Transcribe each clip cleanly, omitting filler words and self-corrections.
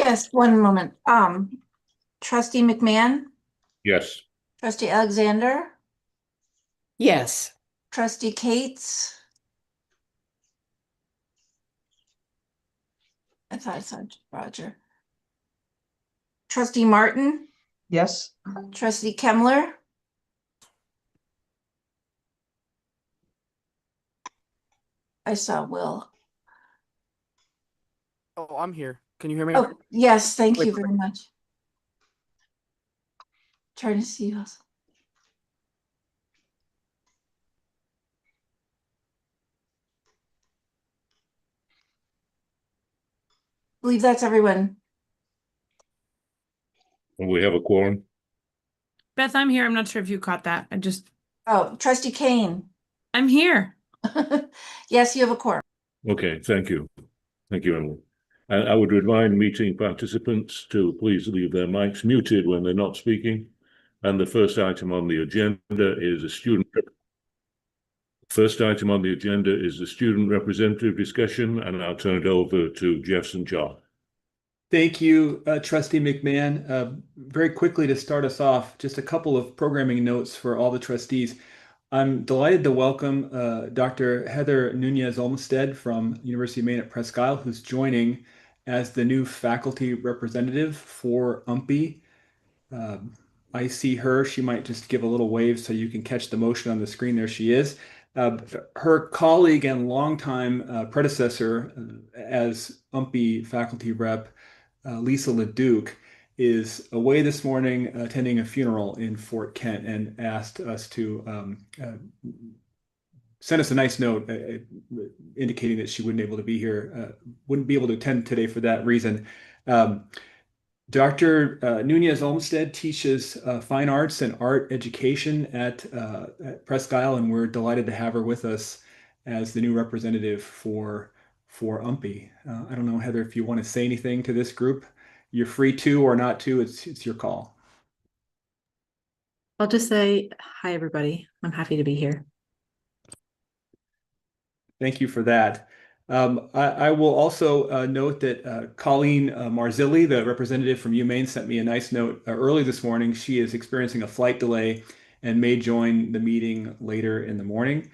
Yes, one moment. Trustee McMahon, Yes. trustee Alexander, Yes. trustee Cates. I thought I saw Roger. Trustee Martin, Yes. trustee Kemmler, I saw Will. Oh, I'm here. Can you hear me? Oh, yes, thank Wait, you very much. Trying to see us. I believe that's everyone. We have a quorum. Beth, I'm here. I'm not sure if you caught that. Oh, trustee Kane. I'm here. Yes, you have a quorum. Okay, thank you. Thank you, Emily. And I would remind meeting participants to please leave their mics muted when they're not speaking. And the first item on the agenda is a student. First item on the agenda is the student representative discussion, and I'll turn it over to Jeff St. John. Thank you, Trustee McMahon. Very quickly to start us off, just a couple of programming notes for all the trustees. I'm delighted to welcome Dr. Heather Nunez Olmsted from University of Maine at Presque Isle, who's joining as the new faculty representative for UMPI. I see her. She might just give a little wave so you can catch the motion on the screen. There she is. Her colleague and longtime predecessor as UMPI faculty rep, Lisa LeDuc, is away this morning attending a funeral in Fort Kent and asked us to send us a nice note indicating that she wouldn't able to be here, wouldn't be able to attend today for that reason. Dr. Nunez Olmsted teaches fine arts and art education at Presque Isle, and we're delighted to have her with us as the new representative for UMPI. I don't know, Heather, if you want to say anything to this group. You're free to or not to. It's your call. I'll just say hi, everybody. I'm happy to be here. Thank you for that. I will also note that Colleen Marzilli, the representative from UMaine, sent me a nice note early this morning. She is experiencing a flight delay and may join the meeting later in the morning.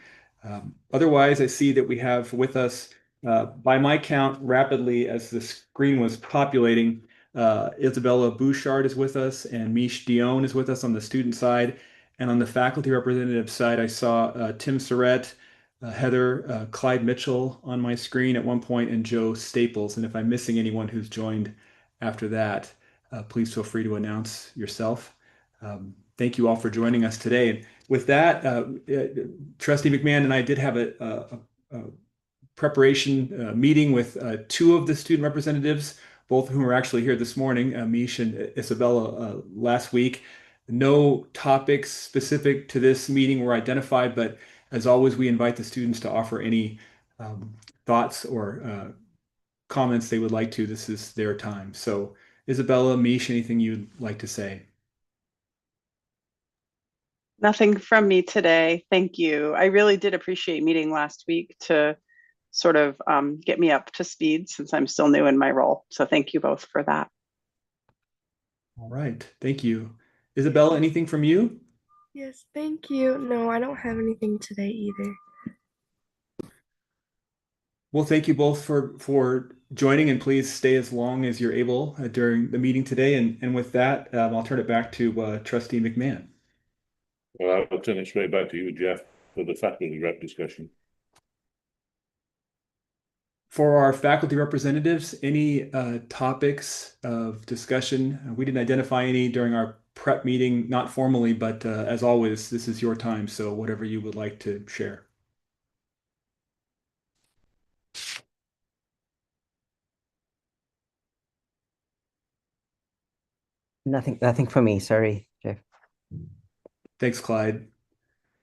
Otherwise, I see that we have with us, by my count, rapidly as the screen was populating, Isabella Bouchard is with us and Mish Dion is with us on the student side. And on the faculty representative side, I saw Tim Surratt, Heather, Clyde Mitchell on my screen at one point, and Joe Staples. And if I'm missing anyone who's joined after that, please feel free to announce yourself. Thank you all for joining us today. And with that, Trustee McMahon and I did have a preparation meeting with two of the student representatives, both of whom are actually here this morning, Mish and Isabella, last week. No topics specific to this meeting were identified, but as always, we invite the students to offer any thoughts or comments they would like to. This is their time. So Isabella, Mish, anything you'd like to say? Nothing from me today. Thank you. I really did appreciate meeting last week to sort of get me up to speed since I'm still new in my role. So thank you both for that. All right. Thank you. Isabella, anything from you? Yes, thank you. No, I don't have anything today either. Well, thank you both for joining, and please stay as long as you're able during the meeting today. And with that, I'll turn it back to Trustee McMahon. Well, I'll turn it straight back to you, Jeff, for the faculty rep discussion. For our faculty representatives, any topics of discussion? We didn't identify any during our prep meeting, not formally, but as always, this is your time. So whatever you would like to share. Nothing for me. Sorry, Jeff. Thanks, Clyde.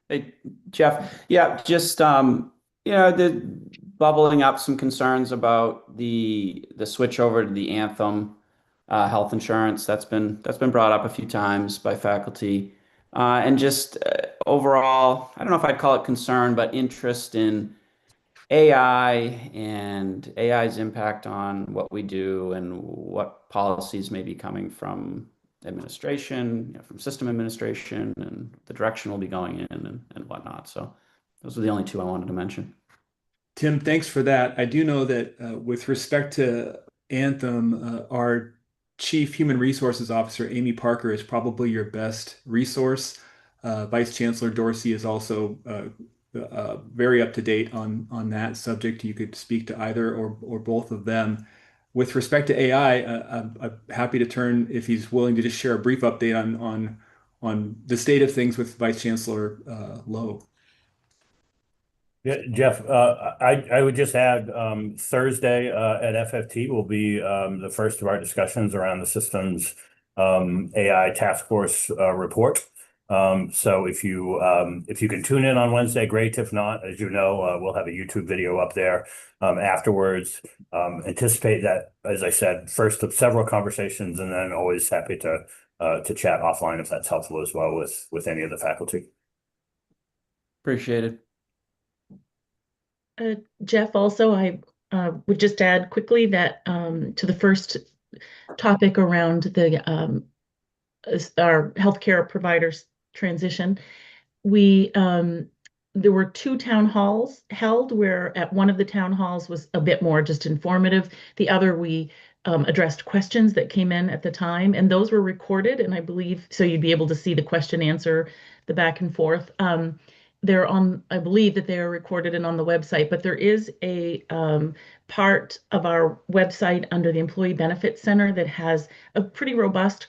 Hey, Jeff. Yeah, just the bubbling up some concerns about the switch over to the Anthem health insurance. That's been brought up a few times by faculty, and just overall, I don't know if I'd call it concern, but interest in AI and AI's impact on what we do and what policies may be coming from administration, from system administration, and the direction we'll be going in and whatnot. So those are the only two I wanted to mention. Tim, thanks for that. I do know that with respect to Anthem, our Chief Human Resources Officer, Amy Parker, is probably your best resource. Vice Chancellor Dorsey is also very up to date on that subject. You could speak to either or both of them. With respect to AI, I'm happy to turn, if he's willing to just share a brief update on the state of things with Vice Chancellor Lowe. Yeah, Jeff, I would just add Thursday at FFT will be the first of our discussions around the systems AI task force report. So if you can tune in on Wednesday, great. If not, as you know, we'll have a YouTube video up there afterwards. Anticipate that, as I said, first of several conversations, and then always happy to chat offline if that's helpful as well with any of the faculty. Appreciate it. Jeff, also, I would just add quickly that to the first topic around the our healthcare providers transition, there were 2 town halls held, where at one of the town halls was a bit more just informative. The other, we addressed questions that came in at the time, and those were recorded, and I believe so you'd be able to see the question answer, the back and forth. They're on, I believe that they are recorded and on the website, but there is a part of our website under the Employee Benefits Center that has a pretty robust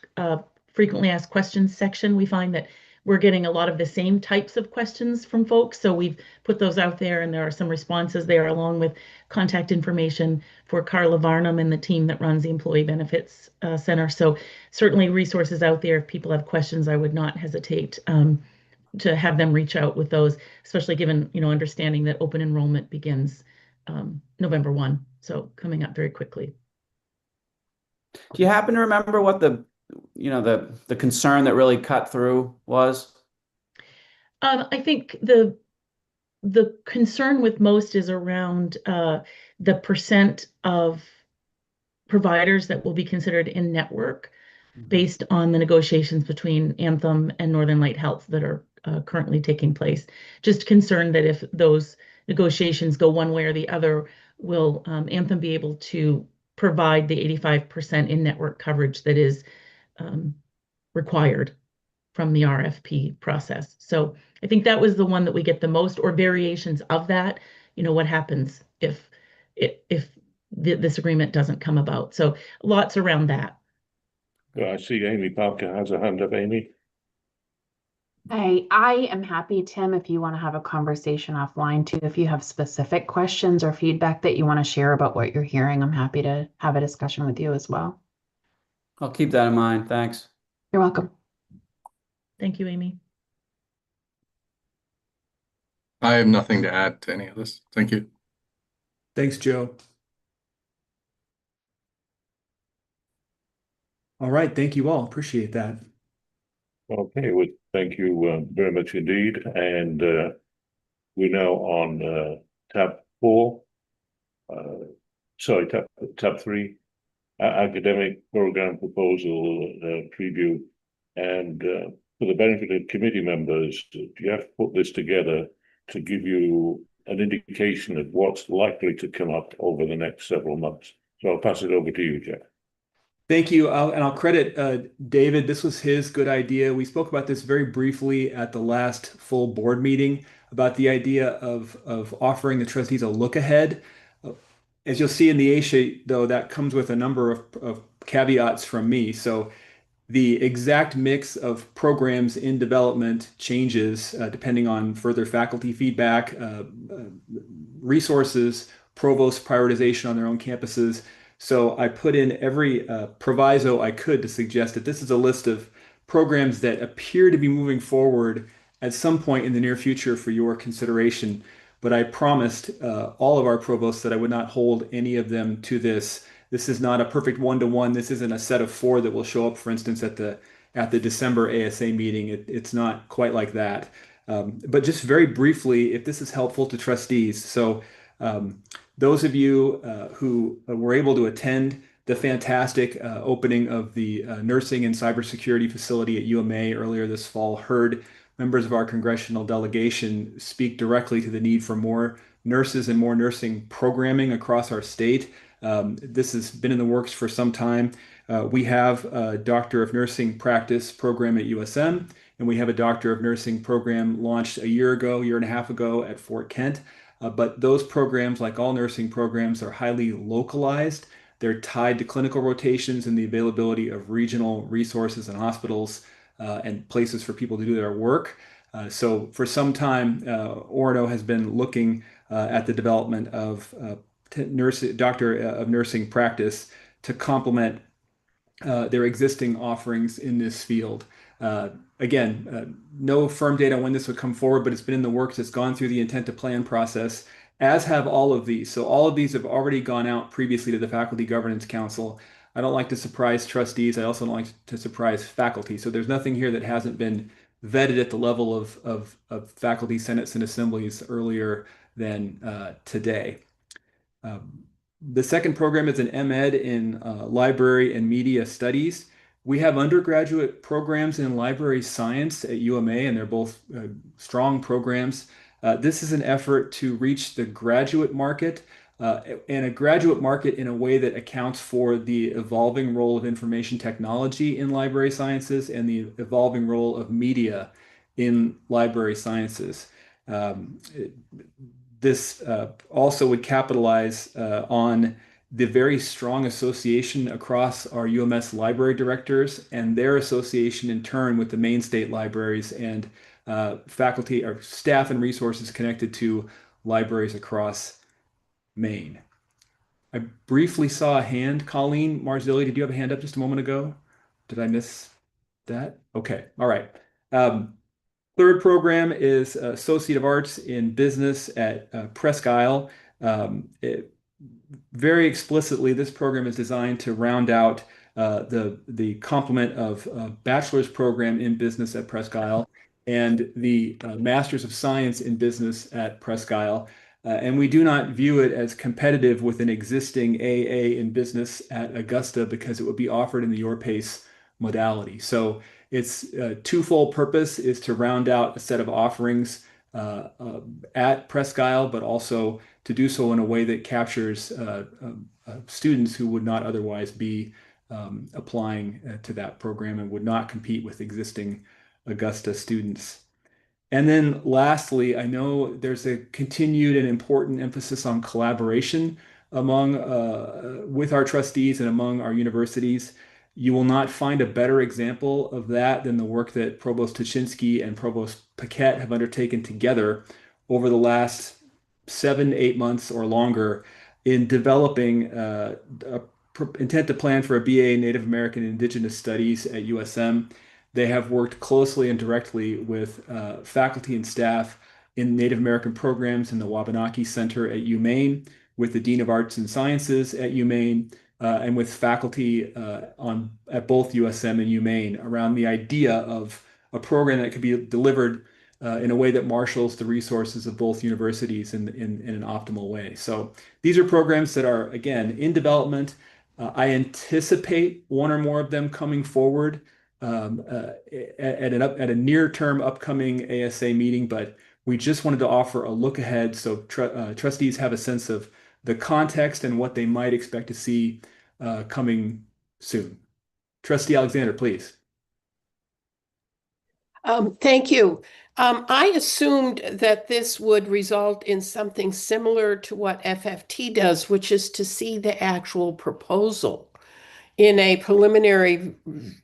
frequently asked questions section. We find that we're getting a lot of the same types of questions from folks, so we've put those out there, and there are some responses there, along with contact information for Carla Varnum and the team that runs the Employee Benefits Center. So certainly resources out there. If people have questions, I would not hesitate to have them reach out with those, especially given, understanding that open enrollment begins November 1, so coming up very quickly. Do you happen to remember what the concern that really cut through was? I think the concern with most is around the percent of providers that will be considered in network based on the negotiations between Anthem and Northern Light Health that are currently taking place. Just concerned that if those negotiations go one way or the other, will Anthem be able to provide the 85% in-network coverage that is required from the RFP process. So I think that was the one that we get the most, or variations of that. What happens if this agreement doesn't come about? So lots around that. I see Amy Parker has a hand up. Amy? I am happy, Tim, if you want to have a conversation offline too. If you have specific questions or feedback that you want to share about what you're hearing, I'm happy to have a discussion with you as well. I'll keep that in mind. Thanks. You're welcome. Thank you, Amy. I have nothing to add to any of this. Thank you. Thanks, Joe. All right, thank you all. Appreciate that. Okay, well, thank you very much indeed. And we're now on tab 4. Tab 3, academic program proposal preview. And for the benefit of committee members, you have to put this together to give you an indication of what's likely to come up over the next several months. So I'll pass it over to you, Jeff. Thank you. I'll credit David. This was his good idea. We spoke about this very briefly at the last full board meeting about the idea of offering the trustees a look ahead. As you'll see in the A-sheet, though, that comes with a number of caveats from me. So the exact mix of programs in development changes depending on further faculty feedback, resources, provost prioritization on their own campuses. So I put in every proviso I could to suggest that this is a list of programs that appear to be moving forward at some point in the near future for your consideration. But I promised all of our provosts that I would not hold any of them to this. This is not a perfect one-to-one. This isn't a set of 4 that will show up, for instance, at the December ASA meeting. It's not quite like that. But just very briefly, if this is helpful to trustees. So Those of you who were able to attend the fantastic opening of the nursing and cybersecurity facility at UMA earlier this fall heard members of our congressional delegation speak directly to the need for more nurses and more nursing programming across our state. This has been in the works for some time. We have a Doctor of Nursing practice program at USM, and we have a Doctor of Nursing program launched a year and a half ago at Fort Kent. But those programs, like all nursing programs, are highly localized. They're tied to clinical rotations and the availability of regional resources and hospitals and places for people to do their work. So for some time, Orono has been looking at the development of Doctor of Nursing practice to complement their existing offerings in this field. Again, no firm data on when this would come forward, but it's been in the works. It's gone through the intent to plan process, as have all of these. So all of these have already gone out previously to the Faculty Governance Council. I don't like to surprise trustees. I also don't like to surprise faculty. So there's nothing here that hasn't been vetted at the level of faculty senates and assemblies earlier than today. The second program is an MEd in Library and Media Studies. We have undergraduate programs in library science at UMA, and they're both strong programs. This is an effort to reach the graduate market, and a graduate market in a way that accounts for the evolving role of information technology in library sciences and the evolving role of media in library sciences. This also would capitalize on the very strong association across our UMS library directors and their association in turn with the Maine state libraries and faculty or staff and resources connected to libraries across Maine. I briefly saw a hand. Colleen Marzilli, did you have a hand up just a moment ago? Did I miss that? Okay, all right. Third program is Associate of Arts in Business at Presque Isle. Very explicitly, this program is designed to round out the complement of bachelor's program in business at Presque Isle and the Masters of Science in Business at Presque Isle. And we do not view it as competitive with an existing AA in business at Augusta because it would be offered in the Your Pace modality. So its twofold purpose is to round out a set of offerings at Presque Isle, but also to do so in a way that captures students who would not otherwise be applying to that program and would not compete with existing Augusta students. And then lastly, I know there's a continued and important emphasis on collaboration among with our trustees and among our universities. You will not find a better example of that than the work that Provost Tuchinski and Provost Paquette have undertaken together over the last 7-8 months or longer in developing intent to plan for a BA in Native American and Indigenous Studies at USM. They have worked closely and directly with faculty and staff in Native American programs in the Wabanaki Center at UMaine, with the Dean of Arts and Sciences at UMaine, and with faculty at both USM and UMaine around the idea of a program that could be delivered in a way that marshals the resources of both universities in an optimal way. So these are programs that are, again, in development. I anticipate one or more of them coming forward at a near-term upcoming ASA meeting, but we just wanted to offer a look ahead so trustees have a sense of the context and what they might expect to see coming soon. Trustee Alexander, please. Thank you. I assumed that this would result in something similar to what FFT does, which is to see the actual proposal in a preliminary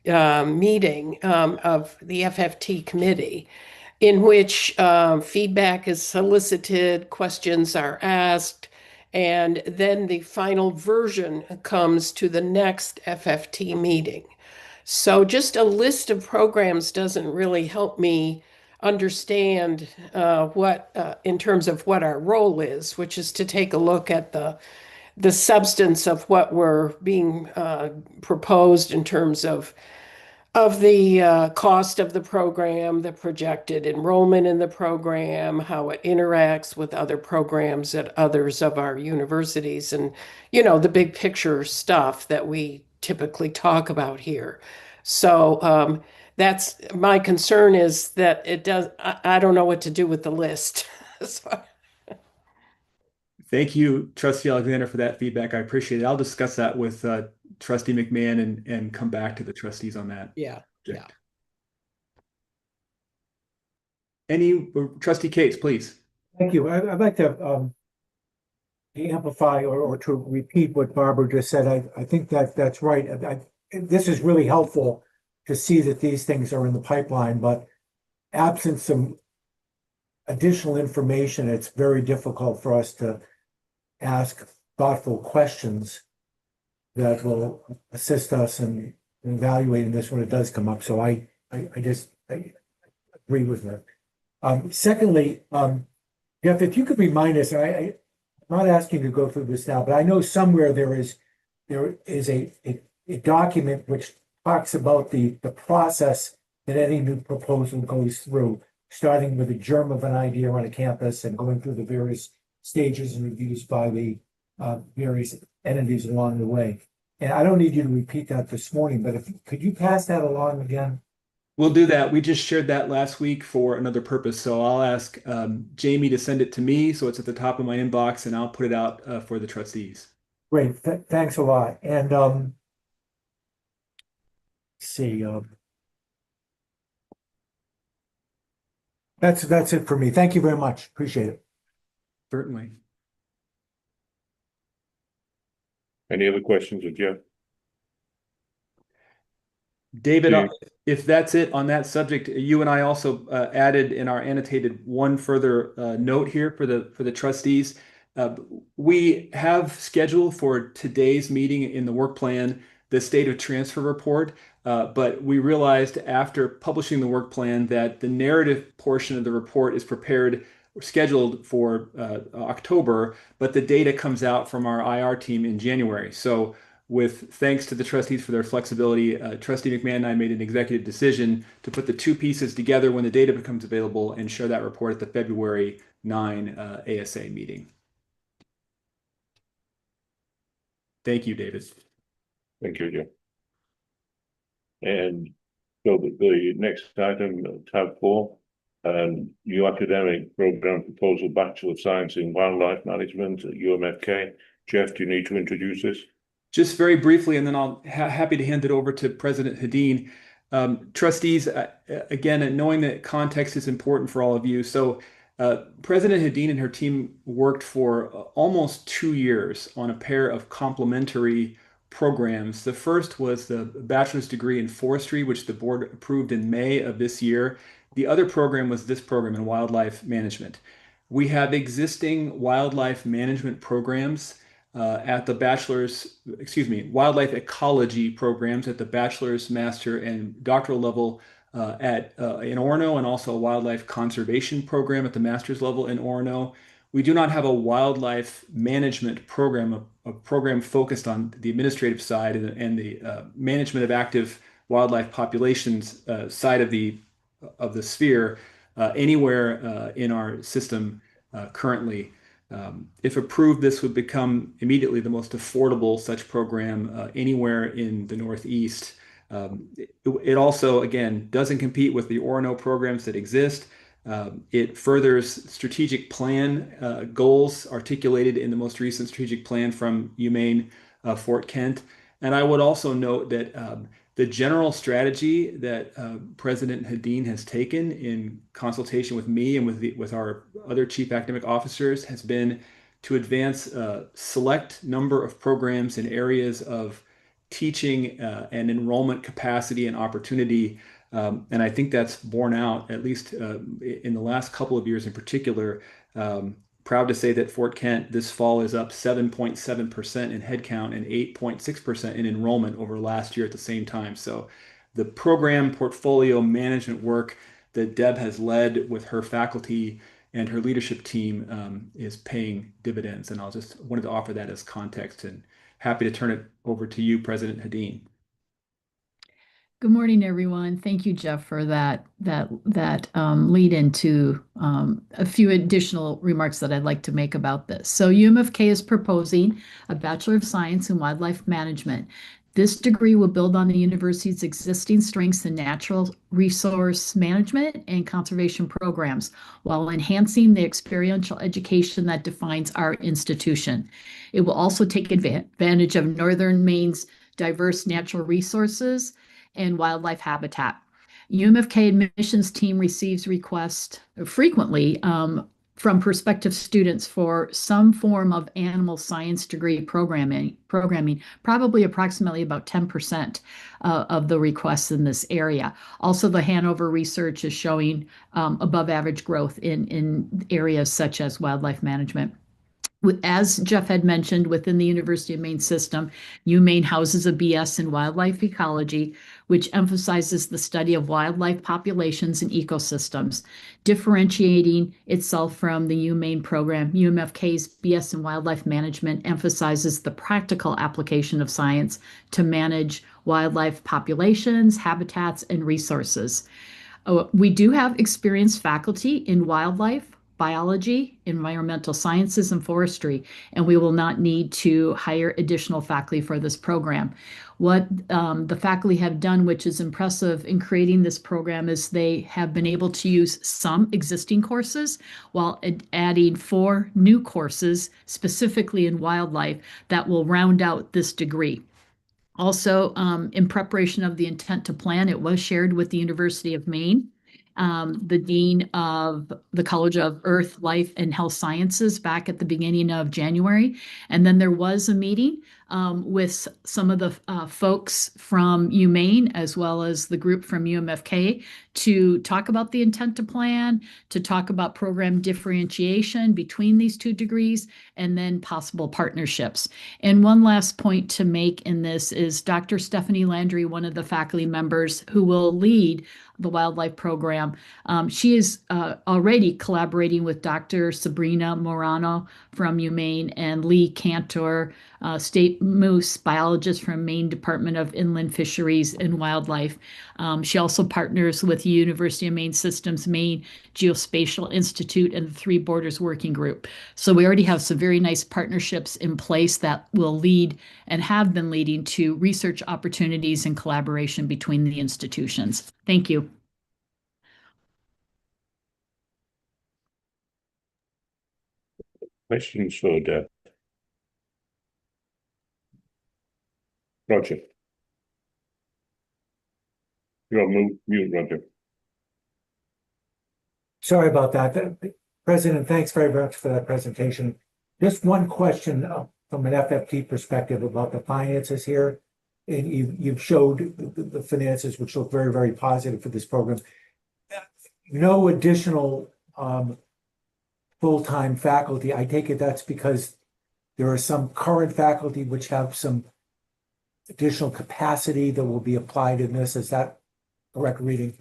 meeting of the FFT committee, in which feedback is solicited, questions are asked, and then the final version comes to the next FFT meeting. So just a list of programs doesn't really help me understand what, in terms of what our role is, which is to take a look at the substance of what we're being proposed in terms of of the cost of the program, the projected enrollment in the program, how it interacts with other programs at others of our universities, and, you know, the big picture stuff that we typically talk about here. So that's my concern, is that it does, I don't know what to do with the list. So, Thank you, Trustee Alexander, for that feedback. I appreciate it. I'll discuss that with Trustee McMahon and come back to the trustees on that. yeah, yeah. Trustee Cates, please. Thank you. I'd like to amplify or to repeat what Barbara just said. I think that's right. This is really helpful to see that these things are in the pipeline, but absent some additional information, it's very difficult for us to ask thoughtful questions that will assist us in evaluating this when it does come up. So I agree with that. Secondly, Jeff, if you could remind us, I'm not asking you to go through this now, but I know somewhere there is a document which talks about the process that any new proposal goes through, starting with a germ of an idea on a campus and going through the various stages and reviews by the various entities along the way. And I don't need you to repeat that this morning, but could you pass that along again? We'll do that. We just shared that last week for another purpose. So I'll ask Jamie to send it to me so it's at the top of my inbox, and I'll put it out for the trustees. Great. Thanks a lot. And let's see. That's it for me. Thank you very much. Appreciate it. Certainly. Any other questions of Jeff? David, Yeah. if that's it on that subject, you and I also added in our annotated one further note here for the trustees. We have scheduled for today's meeting in the work plan the state of transfer report, but we realized after publishing the work plan that the narrative portion of the report is scheduled for October, but the data comes out from our IR team in January. So with thanks to the trustees for their flexibility, Trustee McMahon and I made an executive decision to put the two pieces together when the data becomes available and share that report at the February 9 ASA meeting. Thank you, David. Thank you, Jeff. And so the next item, tab 4, new academic program proposal, Bachelor of Science in Wildlife Management at UMFK. Jeff, do you need to introduce this? Just very briefly, and then I'll happy to hand it over to President Hedin. Trustees, again, knowing that context is important for all of you. So President Hedin and her team worked for almost 2 years on a pair of complementary programs. The first was the bachelor's degree in forestry, which the board approved in May of this year. The other program was this program in wildlife management. We have existing wildlife management programs at the wildlife ecology programs at the bachelor's, master, and doctoral level in Orono, and also a wildlife conservation program at the master's level in Orono. We do not have a wildlife management program, a program focused on the administrative side and the management of active wildlife populations side of the sphere anywhere in our system currently. If approved, this would become immediately the most affordable such program anywhere in the Northeast. It also, again, doesn't compete with the Orono programs that exist. It furthers strategic plan goals articulated in the most recent strategic plan from UMaine Fort Kent. And I would also note that the general strategy that President Hedin has taken in consultation with me and with our other chief academic officers has been to advance a select number of programs in areas of teaching and enrollment capacity and opportunity. And I think that's borne out, at least in the last couple of years in particular. Proud to say that Fort Kent this fall is up 7.7% in headcount and 8.6% in enrollment over last year at the same time. So the program portfolio management work that Deb has led with her faculty and her leadership team is paying dividends. And wanted to offer that as context, and happy to turn it over to you, President Hedin. Good morning, everyone. Thank you, Jeff, for that lead into a few additional remarks that I'd like to make about this. So UMFK is proposing a Bachelor of Science in Wildlife Management. This degree will build on the university's existing strengths in natural resource management and conservation programs while enhancing the experiential education that defines our institution. It will also take advantage of Northern Maine's diverse natural resources and wildlife habitat. UMFK admissions team receives requests frequently from prospective students for some form of animal science degree programming, probably approximately about 10% of the requests in this area. Also, the Hanover research is showing above average growth in areas such as wildlife management. As Jeff had mentioned, within the University of Maine system, UMaine houses a BS in wildlife ecology, which emphasizes the study of wildlife populations and ecosystems. Differentiating itself from the UMaine program, UMFK's BS in wildlife management emphasizes the practical application of science to manage wildlife populations, habitats, and resources. We do have experienced faculty in wildlife, biology, environmental sciences, and forestry, and we will not need to hire additional faculty for this program. What the faculty have done, which is impressive in creating this program, is they have been able to use some existing courses while adding 4 new courses, specifically in wildlife, that will round out this degree. Also, in preparation of the intent to plan, it was shared with the University of Maine, the Dean of the College of Earth, Life, and Health Sciences back at the beginning of January. And then there was a meeting with some of the folks from UMaine, as well as the group from UMFK, to talk about the intent to plan, to talk about program differentiation between these 2 degrees, and then possible partnerships. And one last point to make in this is Dr. Stephanie Landry, one of the faculty members who will lead the wildlife program. She is already collaborating with Dr. Sabrina Morano from UMaine and Lee Cantor, state moose biologist from Maine Department of Inland Fisheries and Wildlife. She also partners with the University of Maine Systems Maine Geospatial Institute and the Three Borders Working Group. So we already have some very nice partnerships in place that will lead and have been leading to research opportunities and collaboration between the institutions. Thank you. Questions for Deb? Roger. You're on mute, Roger. Sorry about that. President, thanks very much for that presentation. Just one question from an FFT perspective about the finances here. And you've showed the finances, which look very, very positive for this program. No additional full-time faculty. I take it that's because there are some current faculty which have some additional capacity that will be applied in this. Is that correct reading?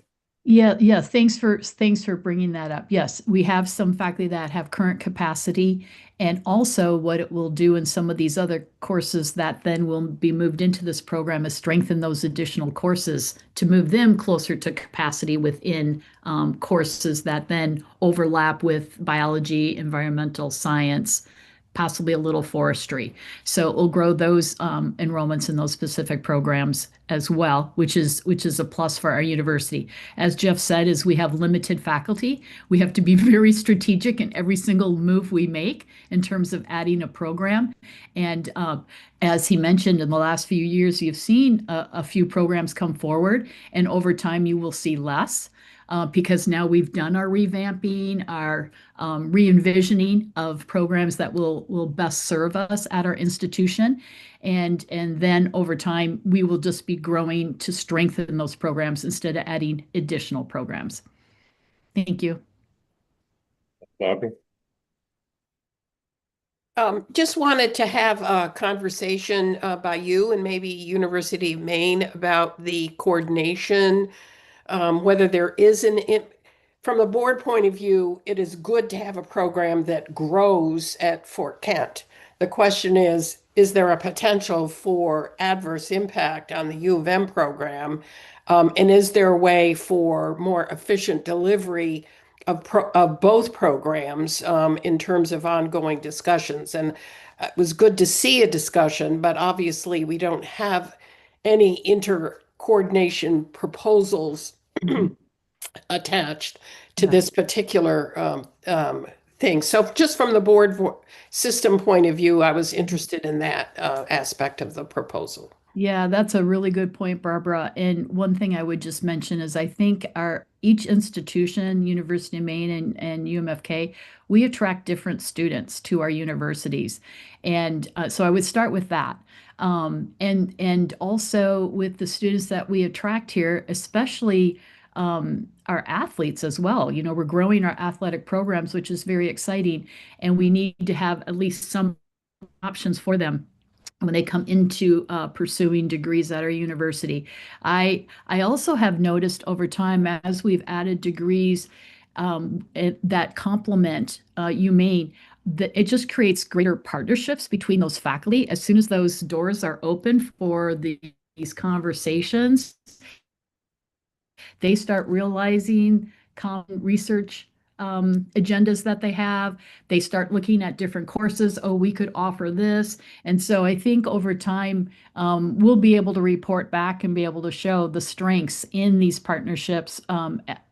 Yeah. Thanks for bringing that up. Yes, we have some faculty that have current capacity, and also what it will do in some of these other courses that then will be moved into this program is strengthen those additional courses to move them closer to capacity within courses that then overlap with biology, environmental science, possibly a little forestry. So it will grow those enrollments in those specific programs as well, which is a plus for our university. As Jeff said, is we have limited faculty. We have to be very strategic in every single move we make in terms of adding a program. And as he mentioned, in the last few years, you've seen a few programs come forward, and over time you will see less. Because now we've done our revamping, our re-envisioning of programs that will best serve us at our institution. And then over time, we will just be growing to strengthen those programs instead of adding additional programs. Thank you. Barbara? Just wanted to have a conversation by you and maybe University of Maine about the coordination, whether there is from a board point of view, it is good to have a program that grows at Fort Kent. The question is, is there a potential for adverse impact on the U of M program? And is there a way for more efficient delivery of both programs in terms of ongoing discussions? And it was good to see a discussion, but obviously we don't have any intercoordination proposals attached to this particular thing. So just from the board system point of view, I was interested in that aspect of the proposal. Yeah, that's a really good point, Barbara. And one thing I would just mention is I think each institution, University of Maine and UMFK, we attract different students to our universities. And so I would start with that. And also with the students that we attract here, especially our athletes as well. You know, we're growing our athletic programs, which is very exciting. And we need to have at least some options for them when they come into pursuing degrees at our university. I also have noticed over time, as we've added degrees that complement UMaine, that it just creates greater partnerships between those faculty. As soon as those doors are open for these conversations, they start realizing common research agendas that they have. They start looking at different courses. Oh, we could offer this. And so I think over time, we'll be able to report back and be able to show the strengths in these partnerships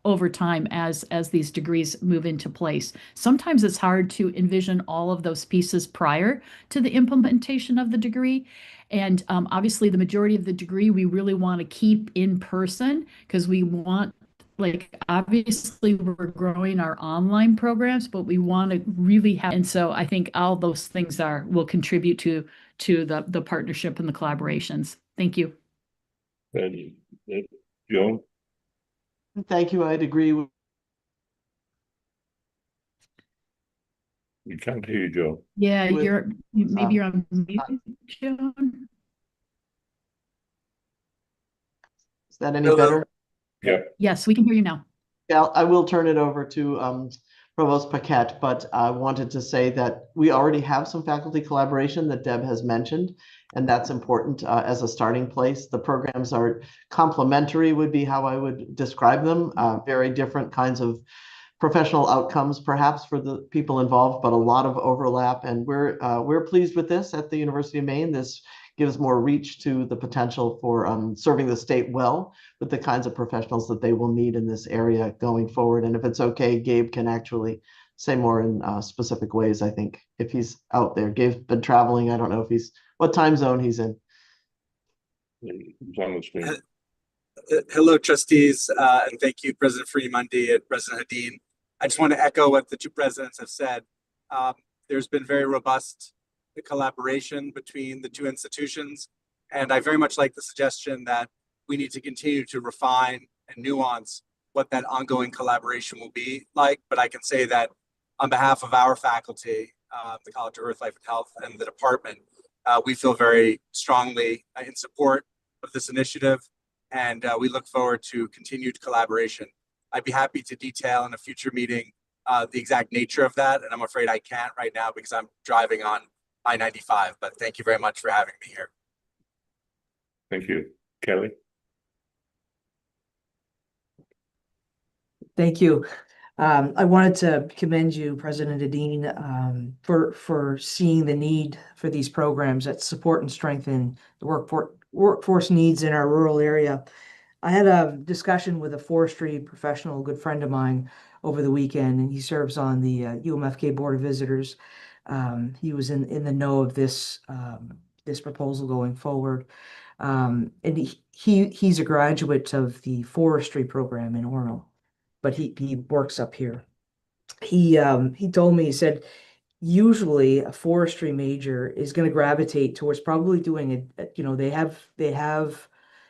over time as these degrees move into place. Sometimes it's hard to envision all of those pieces prior to the implementation of the degree. And obviously the majority of the degree we really want to keep in person because we want, like, obviously we're growing our online programs, but we want to really have, and so I think all those things will contribute to the partnership and the collaborations. Thank you. And Joan? Thank you. I'd agree. We can't hear you, Joan. Yeah, maybe you're on mute, Joan. Is that any better? Yeah. Yes, we can hear you now. Yeah, I will turn it over to Provost Paquette, but I wanted to say that we already have some faculty collaboration that Deb has mentioned, and that's important as a starting place. The programs are complementary, would be how I would describe them. Very different kinds of professional outcomes, perhaps, for the people involved, but a lot of overlap. And we're pleased with this at the University of Maine. This gives more reach to the potential for serving the state well with the kinds of professionals that they will need in this area going forward. And if it's okay, Gabe can actually say more in specific ways, I think, if he's out there. Gabe's been traveling. I don't know if what time zone he's in. Hello, trustees, and thank you, President Frimundi and President Hedin. I just want to echo what the two presidents have said. There's been very robust collaboration between the two institutions, and I very much like the suggestion that we need to continue to refine and nuance what that ongoing collaboration will be like. But I can say that on behalf of our faculty, the College of Earth, Life, and Health, and the department, we feel very strongly in support of this initiative, and we look forward to continued collaboration. I'd be happy to detail in a future meeting the exact nature of that, and I'm afraid I can't right now because I'm driving on I-95, but thank you very much for having me here. Thank you. Kelly? Thank you. I wanted to commend you, President Hedin, for seeing the need for these programs that support and strengthen the workforce needs in our rural area. I had a discussion with a forestry professional, a good friend of mine, over the weekend, and he serves on the UMFK Board of Visitors. He was in the know of this proposal going forward, and he's a graduate of the forestry program in Orono, but he works up here. He told me, he said, usually a forestry major is going to gravitate towards probably doing they have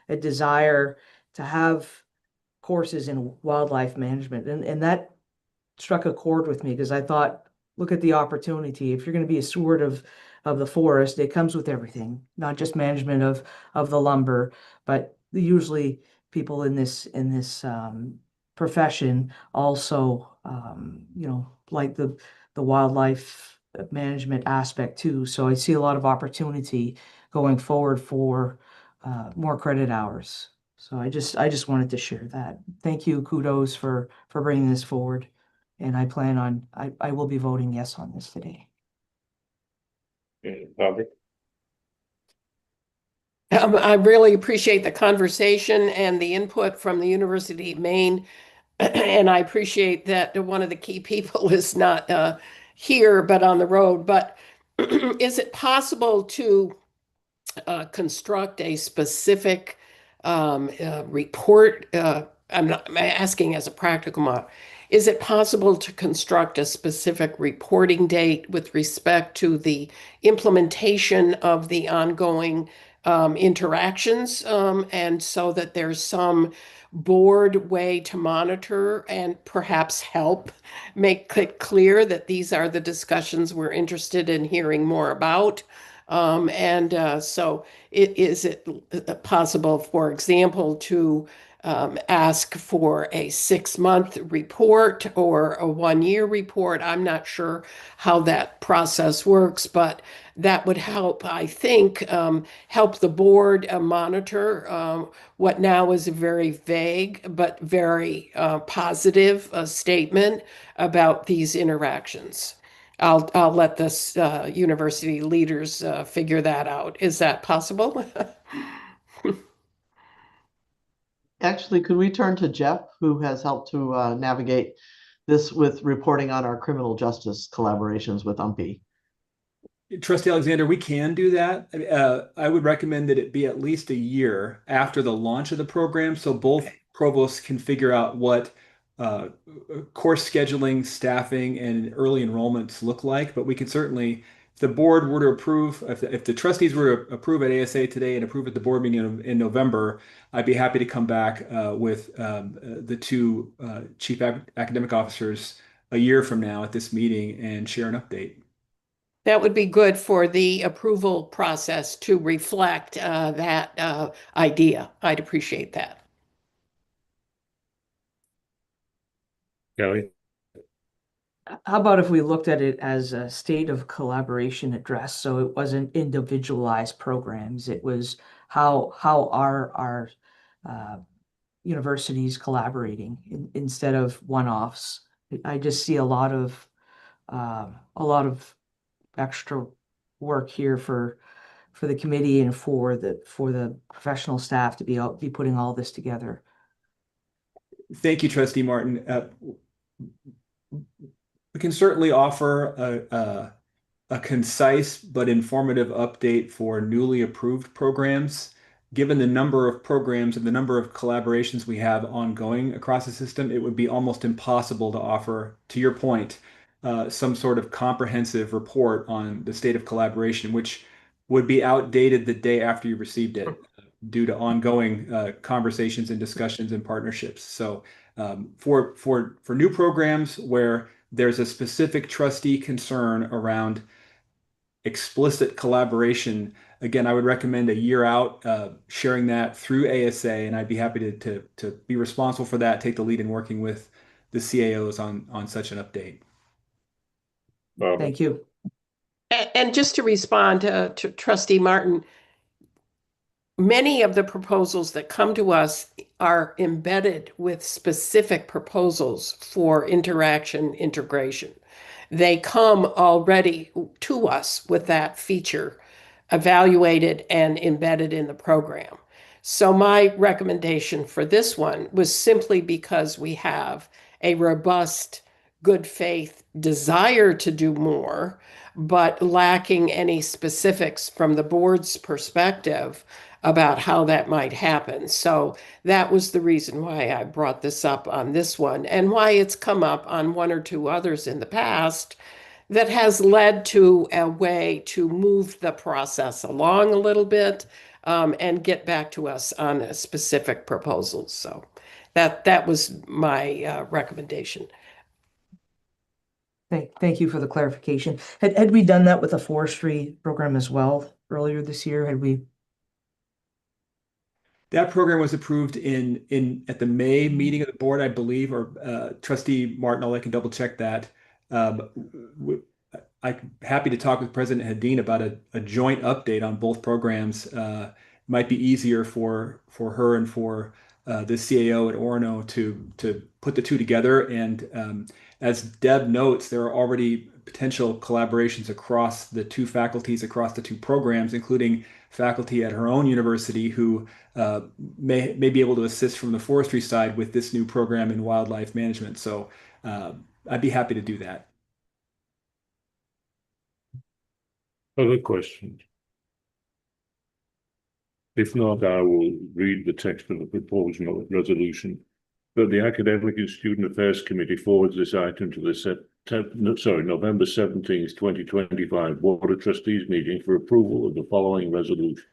a desire to have courses in wildlife management, and that struck a chord with me because I thought, look at the opportunity. If you're going to be a steward of the forest, it comes with everything, not just management of the lumber, but usually people in this profession also like the wildlife management aspect too. So I see a lot of opportunity going forward for more credit hours. So I just wanted to share that. Thank you, kudos for bringing this forward. And I will be voting yes on this today. Barbara? I really appreciate the conversation and the input from the University of Maine. And I appreciate that one of the key people is not here, but on the road. But is it possible to construct a specific report? I'm asking as a practical matter. Is it possible to construct a specific reporting date with respect to the implementation of the ongoing interactions, and so that there's some board way to monitor and perhaps help make it clear that these are the discussions we're interested in hearing more about? So is it possible, for example, to ask for a 6-month report or a 1-year report? I'm not sure how that process works, but that would help, I think, help the board monitor what now is a very vague but very positive statement about these interactions. I'll let this university leaders figure that out. Is that possible? Actually, could we turn to Jeff, who has helped to navigate this with reporting on our criminal justice collaborations with UMPI? Trustee Alexander, we can do that. I would recommend that it be at least a year after the launch of the program, so both provosts can figure out what course scheduling, staffing, and early enrollments look like. But we can certainly, if the board were to approve, if the trustees were to approve at ASA today and approve at the board meeting in November, I'd be happy to come back with the two chief academic officers a year from now at this meeting and share an update. That would be good for the approval process to reflect that idea. I'd appreciate that. Kelly? How about if we looked at it as a state of collaboration address? So it wasn't individualized programs. It was how are our universities collaborating instead of one-offs. I just see a lot of extra work here for the committee and for the professional staff to be putting all this together. Thank you, Trustee Martin. We can certainly offer a concise but informative update for newly approved programs. Given the number of programs and the number of collaborations we have ongoing across the system, it would be almost impossible to offer, to your point, some sort of comprehensive report on the state of collaboration, which would be outdated the day after you received it due to ongoing conversations and discussions and partnerships. So for new programs where there's a specific trustee concern around explicit collaboration, again, I would recommend a year out, sharing that through ASA, and I'd be happy to be responsible for that, take the lead in working with the CAOs on such an update. Thank you. And just to respond to Trustee Martin, many of the proposals that come to us are embedded with specific proposals for interaction integration. They come already to us with that feature evaluated and embedded in the program. So my recommendation for this one was simply because we have a robust, good faith desire to do more, but lacking any specifics from the board's perspective about how that might happen. So that was the reason why I brought this up on this one, and why it's come up on one or two others in the past that has led to a way to move the process along a little bit and get back to us on specific proposals. So that was my recommendation. Thank you for the clarification. Had we done that with the forestry program as well earlier this year? Had we? That program was approved at the May meeting of the board, I believe, or Trustee Martin, I can double check that. I'm happy to talk with President Hadeen about a joint update on both programs. It might be easier for her and for the CAO at Orono to put the two together. And as Deb notes, there are already potential collaborations across the two faculties, across the two programs, including faculty at her own university who may be able to assist from the forestry side with this new program in wildlife management. So I'd be happy to do that. Other questions? If not, I will read the text of the proposed resolution. That the Academic and Student Affairs Committee forwards this item to the November 17th, 2025 Board of Trustees meeting for approval of the following resolution.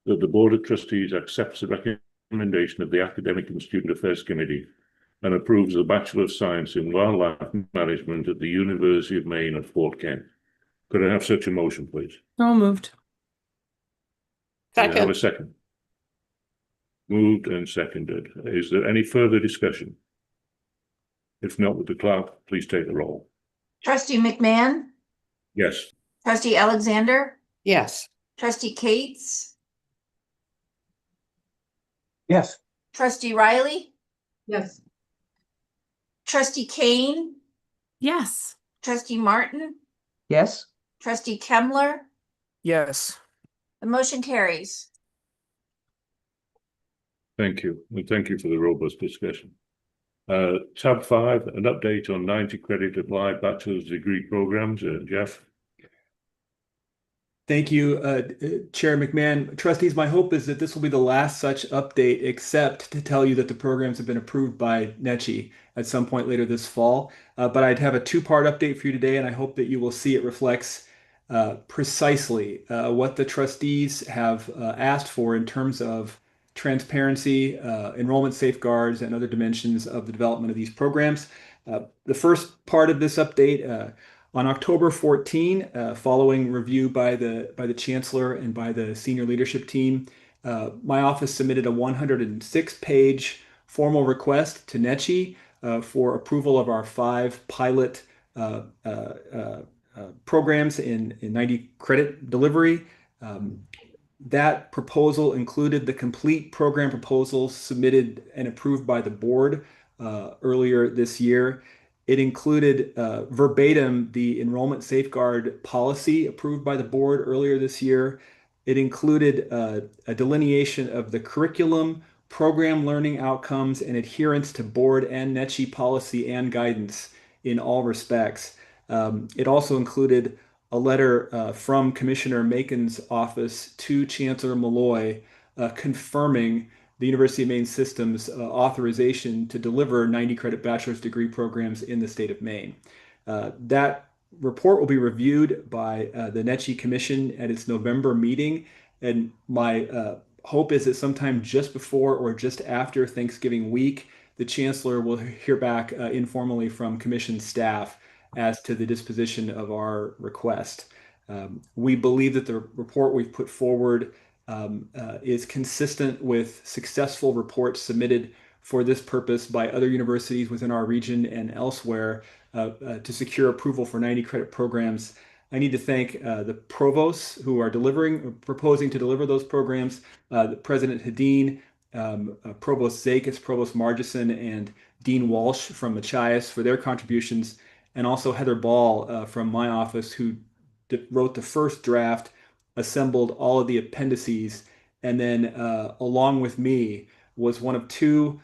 That the Board of Trustees accepts the recommendation of the Academic and Student Affairs Committee and approves the Bachelor of Science in Wildlife Management at the University of Maine at Fort Kent. Could I have such a motion, please? So moved. Can I have a second? Moved and seconded. Is there any further discussion? If not, would the clerk please take the roll? Trustee McMahon, Yes. trustee Alexander, Yes. trustee Cates, Yes. trustee Riley, Yes. trustee Kane, Yes. trustee Martin, Yes. trustee Kemmler. Yes. The motion carries. Thank you. And thank you for the robust discussion. Tab 5, an update on 90 credit applied bachelor's degree programs. Jeff? Thank you, Chair McMahon. Trustees, my hope is that this will be the last such update, except to tell you that the programs have been approved by NECHI at some point later this fall. But I'd have a two-part update for you today, and I hope that you will see it reflects precisely what the trustees have asked for in terms of transparency, enrollment safeguards, and other dimensions of the development of these programs. The first part of this update, on October 14, following review by the Chancellor and by the senior leadership team, my office submitted a 106-page formal request to NECHI for approval of our 5 pilot programs in 90 credit delivery. That proposal included the complete program proposals submitted and approved by the board earlier this year. It included verbatim the enrollment safeguard policy approved by the board earlier this year. It included a delineation of the curriculum, program learning outcomes, and adherence to board and NECHI policy and guidance in all respects. It also included a letter from Commissioner Macon's office to Chancellor Malloy confirming the University of Maine system's authorization to deliver 90 credit bachelor's degree programs in the state of Maine. That report will be reviewed by the NECHI Commission at its November meeting, and my hope is that sometime just before or just after Thanksgiving week, the Chancellor will hear back informally from Commission staff as to the disposition of our request. We believe that the report we've put forward is consistent with successful reports submitted for this purpose by other universities within our region and elsewhere to secure approval for 90 credit programs. I need to thank the provosts who are proposing to deliver those programs, President Hadeen, Provost Zakis, Provost Margison, and Dean Walsh from Machias for their contributions, and also Heather Ball from my office, who wrote the first draft, assembled all of the appendices, and then along with me was one of 2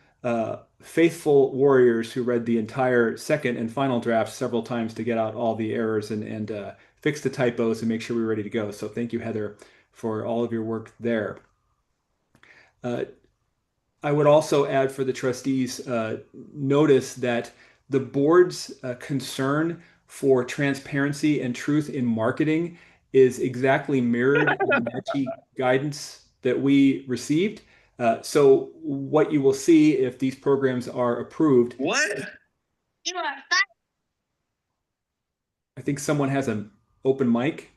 faithful warriors who read the entire second and final draft several times to get out all the errors and fix the typos and make sure we're ready to go. So thank you, Heather, for all of your work there. I would also add for the trustees, notice that the board's concern for transparency and truth in marketing is exactly mirrored in the NECHI guidance that we received. So what you will see if these programs are approved. What? I think someone has an open mic.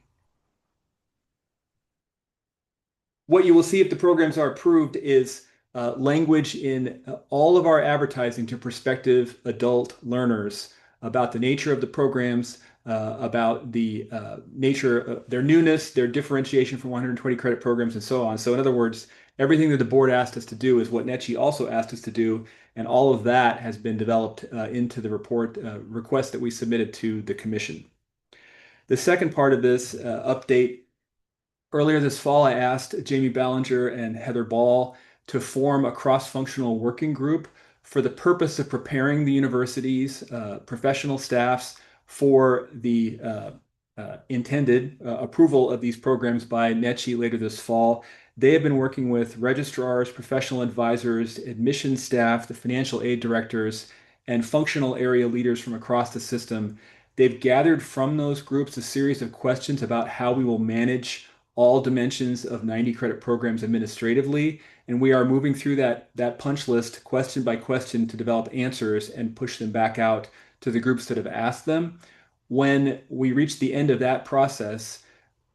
What you will see if the programs are approved is language in all of our advertising to prospective adult learners about the nature of the programs, about the nature of their newness, their differentiation from 120 credit programs, and so on. So in other words, everything that the board asked us to do is what NETCHI also asked us to do, and all of that has been developed into the report request that we submitted to the commission. The second part of this update, earlier this fall, I asked Jamie Ballinger and Heather Ball to form a cross-functional working group for the purpose of preparing the university's professional staffs for the intended approval of these programs by NETCHI later this fall. They have been working with registrars, professional advisors, admissions staff, the financial aid directors, and functional area leaders from across the system. They've gathered from those groups a series of questions about how we will manage all dimensions of 90 credit programs administratively. And we are moving through that punch list question by question to develop answers and push them back out to the groups that have asked them. When we reach the end of that process,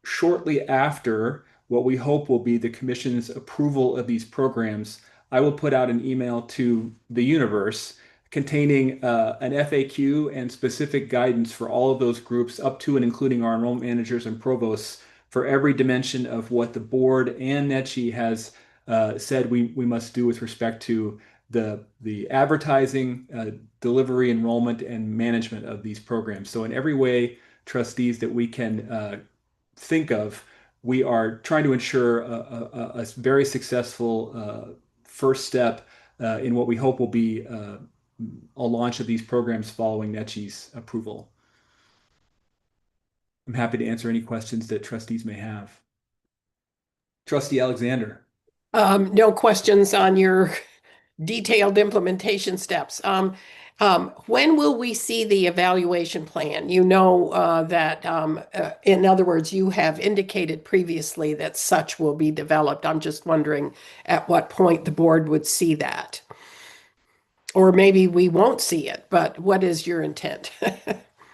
shortly after what we hope will be the commission's approval of these programs, I will put out an email to the universe containing an FAQ and specific guidance for all of those groups up to and including our enrollment managers and provosts for every dimension of what the board and NETCHI has said we must do with respect to the advertising, delivery, enrollment, and management of these programs. So in every way, trustees, that we can think of, we are trying to ensure a very successful first step in what we hope will be a launch of these programs following NETCHI's approval. I'm happy to answer any questions that trustees may have. Trustee Alexander. No questions on your detailed implementation steps. When will we see the evaluation plan? You know that, in other words, you have indicated previously that such will be developed. I'm just wondering at what point the board would see that. Or maybe we won't see it, but what is your intent?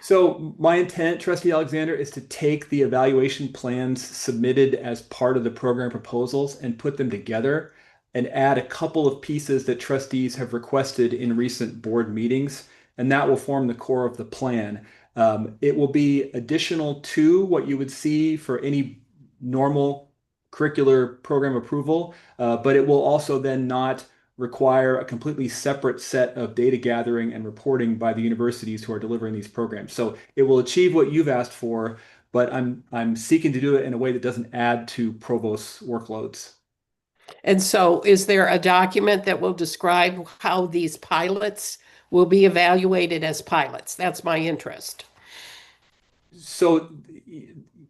So my intent, Trustee Alexander, is to take the evaluation plans submitted as part of the program proposals and put them together and add a couple of pieces that trustees have requested in recent board meetings, and that will form the core of the plan. It will be additional to what you would see for any normal curricular program approval, but it will also then not require a completely separate set of data gathering and reporting by the universities who are delivering these programs. So it will achieve what you've asked for, but I'm seeking to do it in a way that doesn't add to provost's workloads. And so is there a document that will describe how these pilots will be evaluated as pilots? That's my interest. So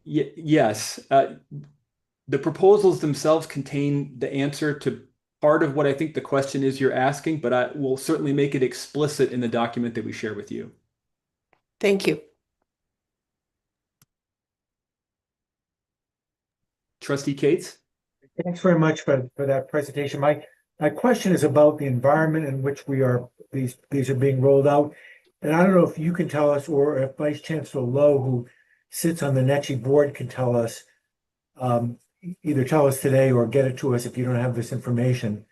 yes, the proposals themselves contain the answer to part of what I think the question is you're asking, but I will certainly make it explicit in the document that we share with you. Thank you. Trustee Cates? Thanks very much for that presentation. My question is about the environment in which these are being rolled out. And I don't know if you can tell us, or if Vice Chancellor Lowe, who sits on the NETCHI board, can tell us, either tell us today or get it to us if you don't have this information.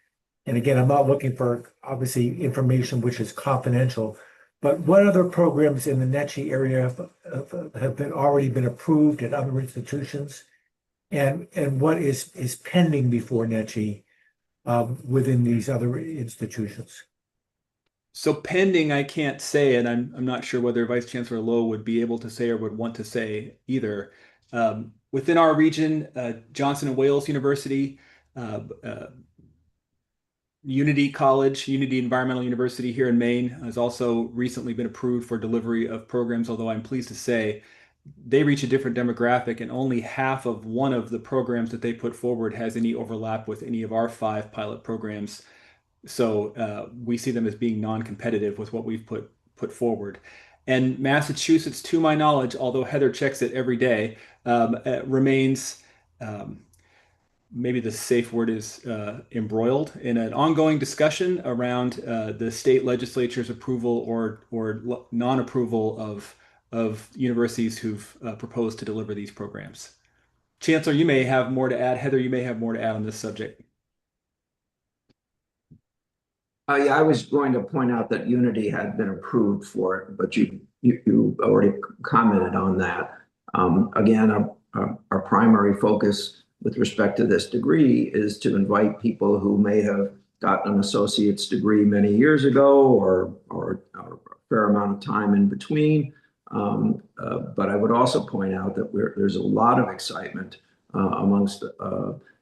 And again, I'm not looking for, obviously, information which is confidential, but what other programs in the NETCHI area have already been approved at other institutions? And what is pending before NETCHI within these other institutions? So pending, I can't say, and I'm not sure whether Vice Chancellor Lowe would be able to say or would want to say either. Within our region, Johnson & Wales University, Unity College, Unity Environmental University here in Maine has also recently been approved for delivery of programs, although I'm pleased to say they reach a different demographic and only half of one of the programs that they put forward has any overlap with any of our 5 pilot programs. So we see them as being non-competitive with what we've put forward. And Massachusetts, to my knowledge, although Heather checks it every day, remains, maybe the safe word is embroiled in an ongoing discussion around the state legislature's approval or non-approval of universities who've proposed to deliver these programs. Chancellor, you may have more to add. Heather, you may have more to add on this subject. Yeah, I was going to point out that Unity had been approved for it, but you you already commented on that. Again, our primary focus with respect to this degree is to invite people who may have gotten an associate's degree many years ago or a fair amount of time in between. But I would also point out that there's a lot of excitement amongst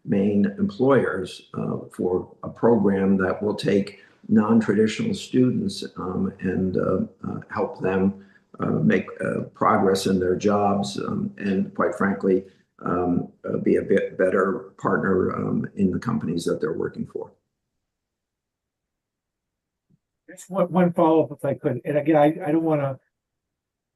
Maine employers for a program that will take non-traditional students and help them make progress in their jobs and, quite frankly, be a bit better partner in the companies that they're working for. Just one follow-up, if I could. And again, I don't want to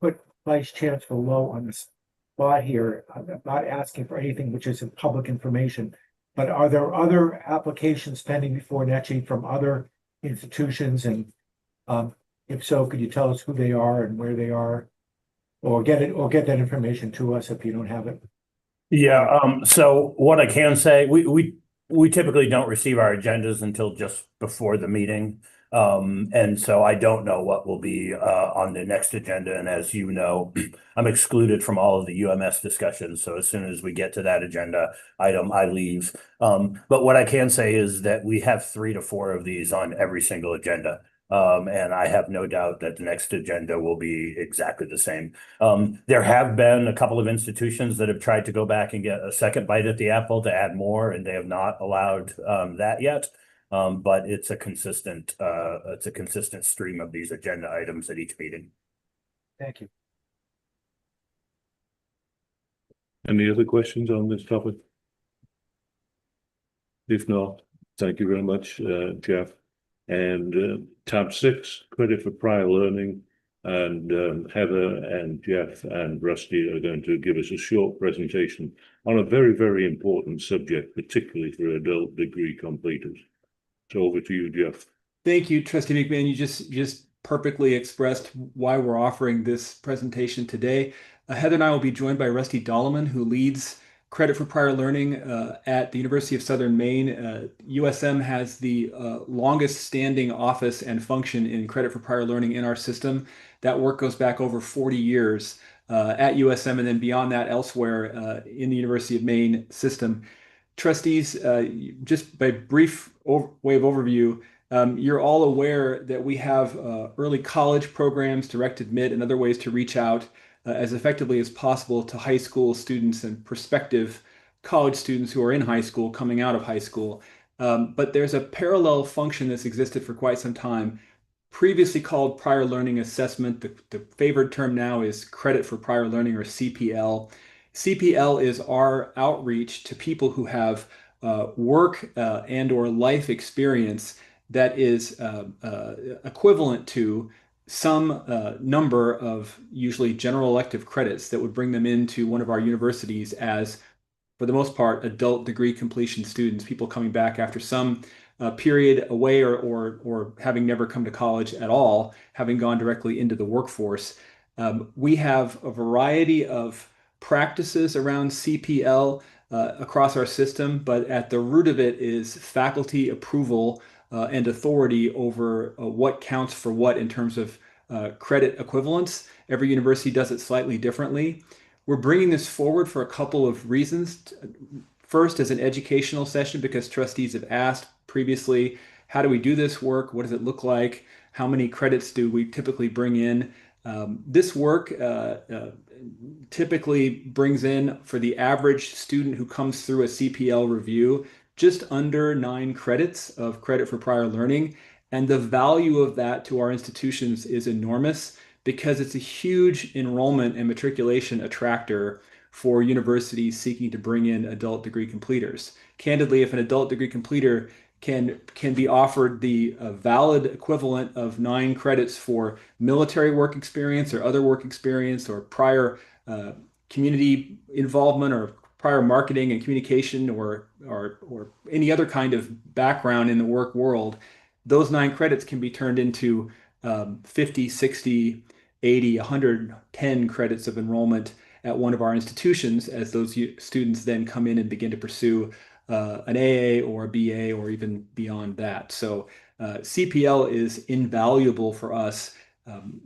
put Vice Chancellor Lowe on the spot here. I'm not asking for anything which isn't public information, but are there other applications pending before NETCHE from other institutions? And if so, could you tell us who they are and where they are, or get that information to us if you don't have it? Yeah. So what I can say, we typically don't receive our agendas until just before the meeting. And so I don't know what will be on the next agenda. And as you know, I'm excluded from all of the UMS discussions. So as soon as we get to that agenda item, I leave. But what I can say is that we have 3 to 4 of these on every single agenda. And I have no doubt that the next agenda will be exactly the same. There have been a couple of institutions that have tried to go back and get a second bite at the apple to add more, and they have not allowed that yet. But it's a consistent stream of these agenda items at each meeting. Thank you. Any other questions on this topic? If not, thank you very much, Jeff. And tab 6, credit for prior learning. And Heather and Jeff and Rusty are going to give us a short presentation on a very, very important subject, particularly for adult degree completers. So over to you, Jeff. Thank you, Trustee McMahon. You just perfectly expressed why we're offering this presentation today. Heather and I will be joined by Rusty Dolleman, who leads credit for prior learning at the University of Southern Maine. USM has the longest standing office and function in credit for prior learning in our system. That work goes back over 40 years at USM and then beyond that elsewhere in the University of Maine system. Trustees, just by brief way of overview, you're all aware that we have early college programs, direct admit, and other ways to reach out as effectively as possible to high school students and prospective college students who are in high school, coming out of high school. But there's a parallel function that's existed for quite some time, previously called prior learning assessment. The favored term now is credit for prior learning, or CPL. CPL is our outreach to people who have work and or life experience that is equivalent to some number of usually general elective credits that would bring them into one of our universities as, for the most part, adult degree completion students, people coming back after some period away or having never come to college at all, having gone directly into the workforce. We have a variety of practices around CPL across our system, but at the root of it is faculty approval and authority over what counts for what in terms of credit equivalence. Every university does it slightly differently. We're bringing this forward for a couple of reasons. First, as an educational session, because trustees have asked previously, how do we do this work? What does it look like? How many credits do we typically bring in? This work typically brings in, for the average student who comes through a CPL review, just under 9 credits of credit for prior learning. And the value of that to our institutions is enormous because it's a huge enrollment and matriculation attractor for universities seeking to bring in adult degree completers. Candidly, if an adult degree completer can be offered the valid equivalent of 9 credits for military work experience or other work experience or prior community involvement or prior marketing and communication or any other kind of background in the work world, those 9 credits can be turned into 50, 60, 80, 110 credits of enrollment at one of our institutions as those students then come in and begin to pursue an AA or a BA or even beyond that. So CPL is invaluable for us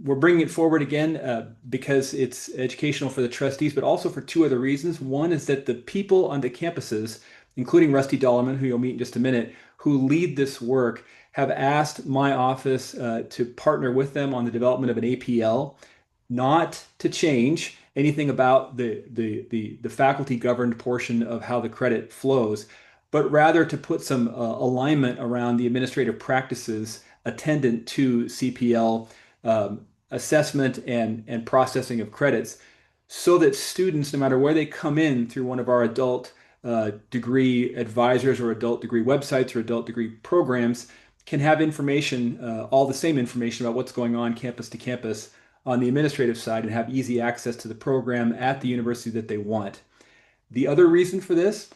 We're bringing it forward again because it's educational for the trustees, but also for two other reasons. One is that the people on the campuses, including Rusty Dollerman, who you'll meet in just a minute, who lead this work, have asked my office to partner with them on the development of an APL, not to change anything about the faculty governed portion of how the credit flows, but rather to put some alignment around the administrative practices attendant to CPL assessment and processing of credits, so that students, no matter where they come in through one of our adult degree advisors or adult degree websites or adult degree programs, can have information, all the same information about what's going on campus to campus on the administrative side and have easy access to the program at the university that they want. The other reason for this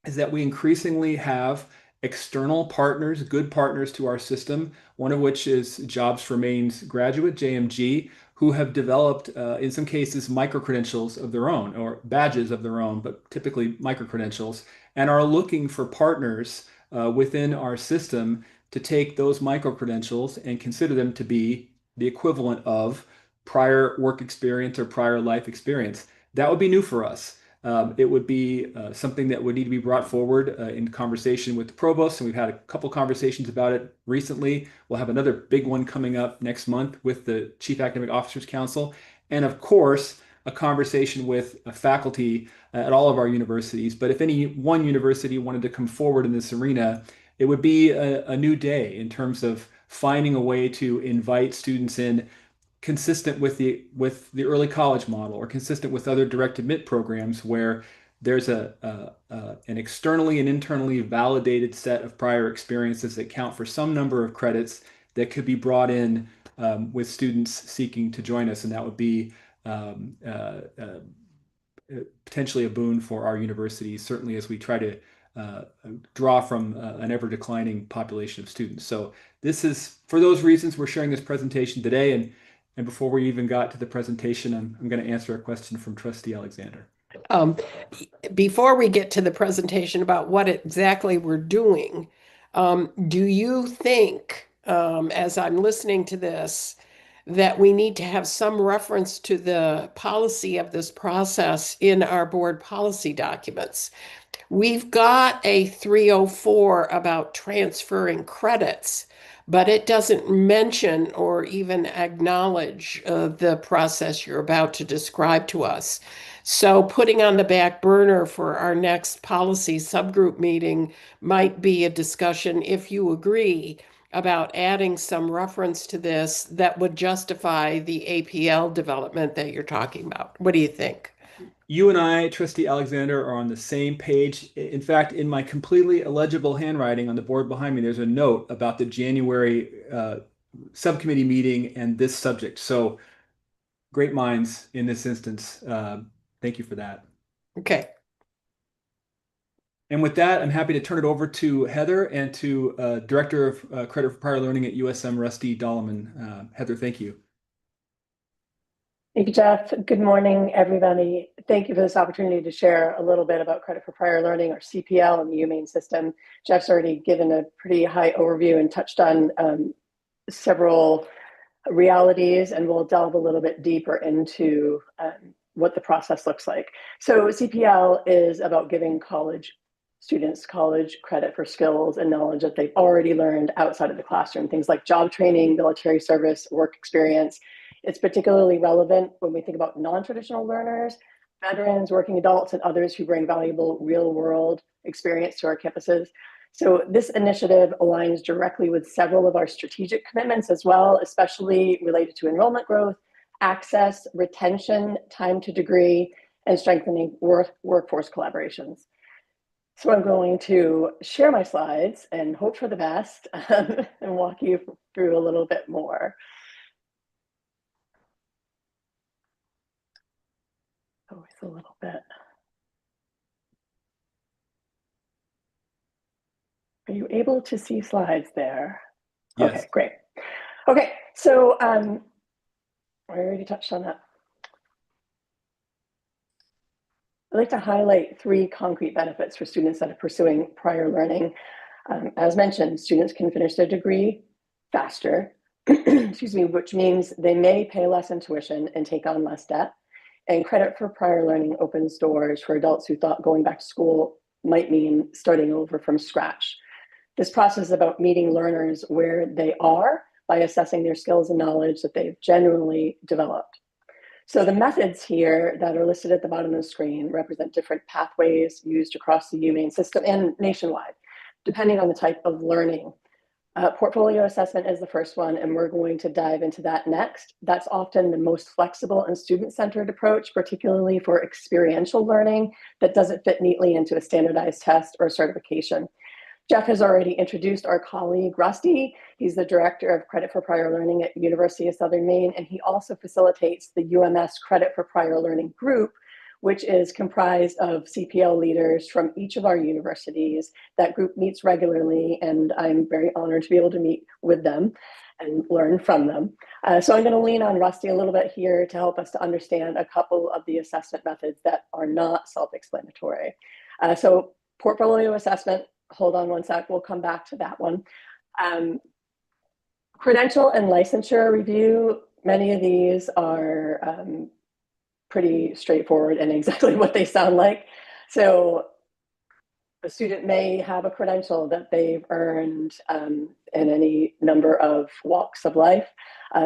is that we increasingly have external partners, good partners to our system, one of which is Jobs for Maine's graduate, JMG, who have developed, in some cases, micro-credentials of their own, or badges of their own, but typically micro-credentials, and are looking for partners within our system to take those micro-credentials and consider them to be the equivalent of prior work experience or prior life experience. That would be new for us. It would be something that would need to be brought forward in conversation with the provost, and we've had a couple conversations about it recently. We'll have another big one coming up next month with the Chief Academic Officers Council, and of course, a conversation with faculty at all of our universities. But if any one university wanted to come forward in this arena, it would be a new day in terms of finding a way to invite students in consistent with the early college model, or consistent with other direct admit programs where there's an externally and internally validated set of prior experiences that count for some number of credits that could be brought in with students seeking to join us, and that would be potentially a boon for our universities, certainly as we try to draw from an ever declining population of students. So this is, for those reasons, we're sharing this presentation today. And before we even got to the presentation, I'm going to answer a question from Trustee Alexander. Before we get to the presentation about what exactly we're doing, do you think, as I'm listening to this, that we need to have some reference to the policy of this process in our board policy documents? We've got a 304 about transferring credits, but it doesn't mention or even acknowledge the process you're about to describe to us. So putting on the back burner for our next policy subgroup meeting might be a discussion, if you agree, about adding some reference to this that would justify the APL development that you're talking about. What do you think? You and I, Trustee Alexander, are on the same page. In fact, in my completely illegible handwriting on the board behind me, there's a note about the January subcommittee meeting and this subject. So great minds in this instance. Thank you for that. Okay. And with that, I'm happy to turn it over to Heather and to Director of Credit for Prior Learning at USM, Rusty Dollerman. Heather, thank you. Thank you, Jeff. Good morning, everybody. Thank you for this opportunity to share a little bit about Credit for Prior Learning, or CPL, and the UMaine system. Jeff's already given a pretty high overview and touched on several realities, and we'll delve a little bit deeper into what the process looks like. So CPL is about giving college students college credit for skills and knowledge that they've already learned outside of the classroom, things like job training, military service, work experience. It's particularly relevant when we think about non-traditional learners, veterans, working adults, and others who bring valuable real-world experience to our campuses. So this initiative aligns directly with several of our strategic commitments as well, especially related to enrollment growth, access, retention, time to degree, and strengthening workforce collaborations. So I'm going to share my slides and hope for the best and walk you through a little bit more. Always a little bit. Are you able to see slides there? Yes. Okay, great. Okay, so I already touched on that. I'd like to highlight 3 concrete benefits for students that are pursuing prior learning. As mentioned, students can finish their degree faster. excuse me, which means they may pay less in tuition and take on less debt. And credit for prior learning opens doors for adults who thought going back to school might mean starting over from scratch. This process is about meeting learners where they are by assessing their skills and knowledge that they've genuinely developed. So the methods here that are listed at the bottom of the screen represent different pathways used across the UMaine system and nationwide, depending on the type of learning. Portfolio assessment is the first one, and we're going to dive into that next. That's often the most flexible and student-centered approach, particularly for experiential learning that doesn't fit neatly into a standardized test or certification. Jeff has already introduced our colleague, Rusty. He's the Director of Credit for Prior Learning at University of Southern Maine, and he also facilitates the UMS Credit for Prior Learning group, which is comprised of CPL leaders from each of our universities. That group meets regularly, and I'm very honored to be able to meet with them and learn from them. So I'm going to lean on Rusty a little bit here to help us to understand a couple of the assessment methods that are not self-explanatory. So portfolio assessment, hold on one sec, we'll come back to that one. Credential and licensure review, many of these are pretty straightforward and exactly what they sound like. So a student may have a credential that they've earned in any number of walks of life.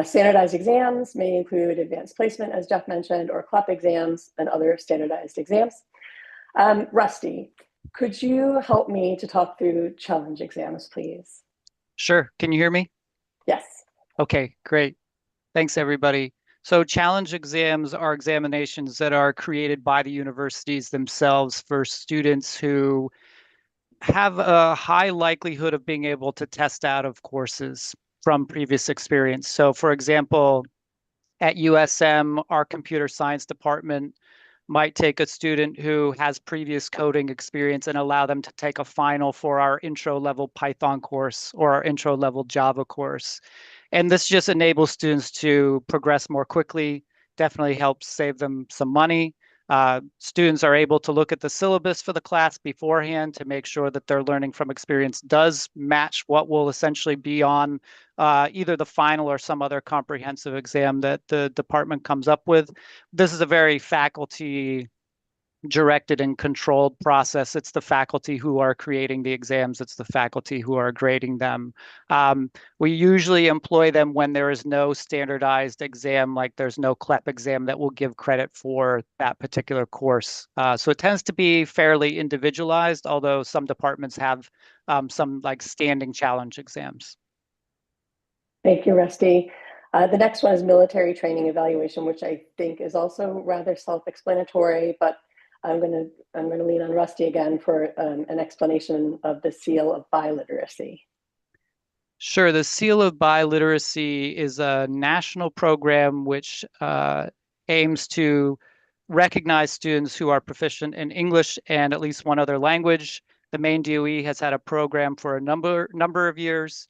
Standardized exams may include advanced placement, as Jeff mentioned, or CLEP exams and other standardized exams. Rusty, could you help me to talk through challenge exams, please? Sure. Can you hear me? Yes. Okay, great. Thanks, everybody. So challenge exams are examinations that are created by the universities themselves for students who have a high likelihood of being able to test out of courses from previous experience. So for example, at USM, our computer science department might take a student who has previous coding experience and allow them to take a final for our intro level Python course or our intro level Java course. And this just enables students to progress more quickly, definitely helps save them some money. Students are able to look at the syllabus for the class beforehand to make sure that their learning from experience does match what will essentially be on either the final or some other comprehensive exam that the department comes up with. This is a very faculty directed and controlled process. It's the faculty who are creating the exams. It's the faculty who are grading them. We usually employ them when there is no standardized exam, like there's no CLEP exam that will give credit for that particular course. So it tends to be fairly individualized, although some departments have some like standing challenge exams. Thank you, Rusty. The next one is military training evaluation, which I think is also rather self-explanatory, but I'm going to lean on Rusty again for an explanation of the seal of biliteracy. Sure. The Seal of Biliteracy is a national program which aims to recognize students who are proficient in English and at least one other language. The Maine DOE has had a program for a number of years.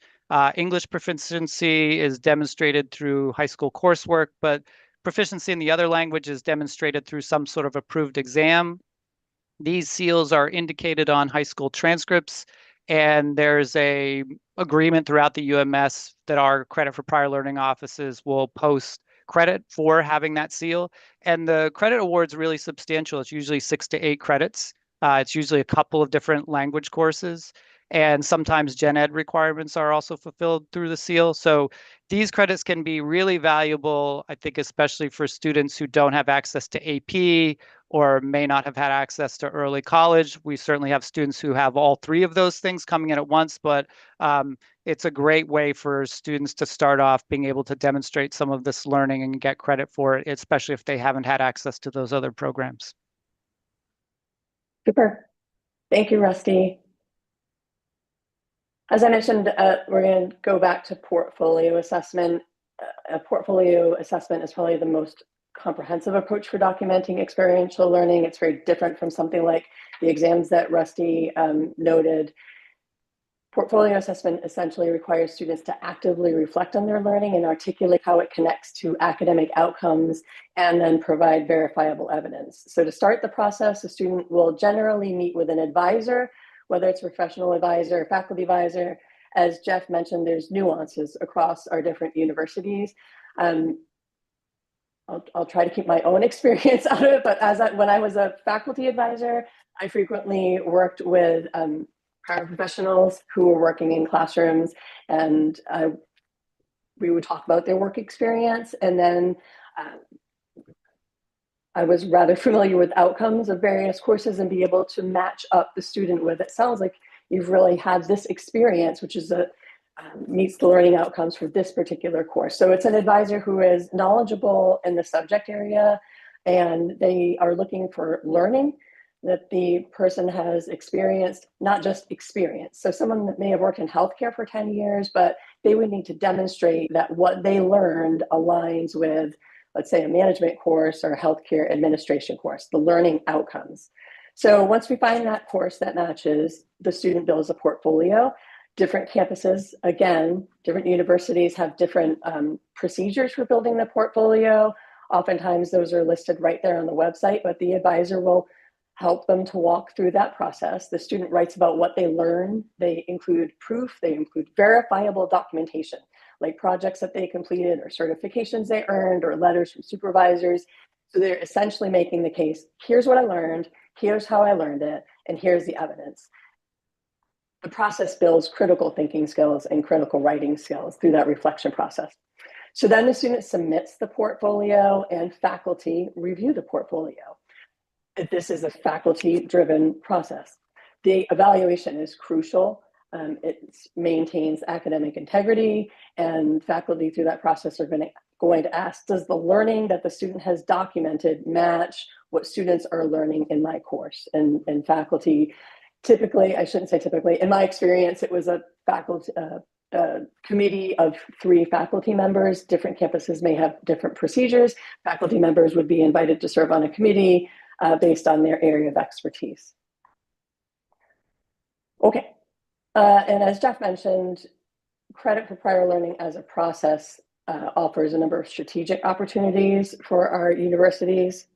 English proficiency is demonstrated through high school coursework, but proficiency in the other language is demonstrated through some sort of approved exam. These seals are indicated on high school transcripts, and there's a agreement throughout the UMS that our credit for prior learning offices will post credit for having that seal. And the credit award's really substantial. It's usually 6 to 8 credits. It's usually a couple of different language courses. And sometimes gen ed requirements are also fulfilled through the seal. So these credits can be really valuable, I think, especially for students who don't have access to AP or may not have had access to early college. We certainly have students who have all 3 of those things coming in at once, but it's a great way for students to start off being able to demonstrate some of this learning and get credit for it, especially if they haven't had access to those other programs. Super. Thank you, Rusty. As I mentioned, we're going to go back to portfolio assessment. A portfolio assessment is probably the most comprehensive approach for documenting experiential learning. It's very different from something like the exams that Rusty noted. Portfolio assessment essentially requires students to actively reflect on their learning and articulate how it connects to academic outcomes and then provide verifiable evidence. So to start the process, a student will generally meet with an advisor, whether it's a professional advisor, faculty advisor, as Jeff mentioned, there's nuances across our different universities. I'll try to keep my own experience out of it, but when I was a faculty advisor, I frequently worked with paraprofessionals who were working in classrooms, and we would talk about their work experience. And then I was rather familiar with outcomes of various courses and be able to match up the student with, it sounds like you've really had this experience, which is meets the learning outcomes for this particular course. So it's an advisor who is knowledgeable in the subject area, and they are looking for learning that the person has experienced, not just experience. So someone that may have worked in healthcare for 10 years, but they would need to demonstrate that what they learned aligns with, let's say, a management course or a healthcare administration course, the learning outcomes. So once we find that course that matches, the student builds a portfolio. Different campuses, again, different universities have different procedures for building the portfolio. Oftentimes those are listed right there on the website, but the advisor will help them to walk through that process. The student writes about what they learn. They include proof, they include verifiable documentation, like projects that they completed or certifications they earned or letters from supervisors. So they're essentially making the case, here's what I learned, here's how I learned it, and here's the evidence. The process builds critical thinking skills and critical writing skills through that reflection process. So then the student submits the portfolio and faculty review the portfolio. This is a faculty-driven process. The evaluation is crucial. It maintains academic integrity, and faculty through that process are going to ask, does the learning that the student has documented match what students are learning in my course? And faculty, typically, I shouldn't say typically, in my experience, it was a faculty committee of 3 faculty members. Different campuses may have different procedures. Faculty members would be invited to serve on a committee based on their area of expertise. Okay, and as Jeff mentioned, credit for prior learning as a process offers a number of strategic opportunities for our universities.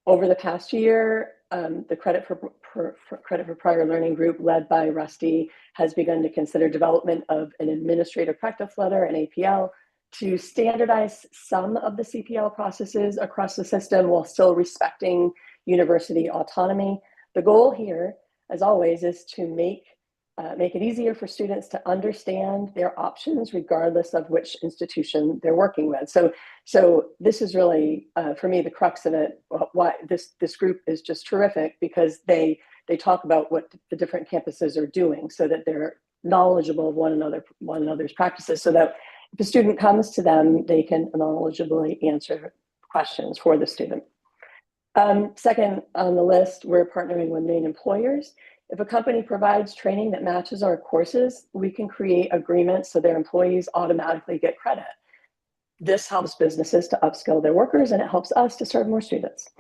Over the past year, the Credit for Prior Learning group led by Rusty has begun to consider development of an administrative practice letter, an APL, to standardize some of the CPL processes across the system while still respecting university autonomy. The goal here, as always, is to make it easier for students to understand their options regardless of which institution they're working with. So this is really, for me, the crux of it, why this group is just terrific, because they talk about what the different campuses are doing so that they're knowledgeable of one another's practices, so that if a student comes to them, they can knowledgeably answer questions for the student. Second on the list, we're partnering with main employers. If a company provides training that matches our courses, we can create agreements so their employees automatically get credit. This helps businesses to upskill their workers, and it helps us to serve more students.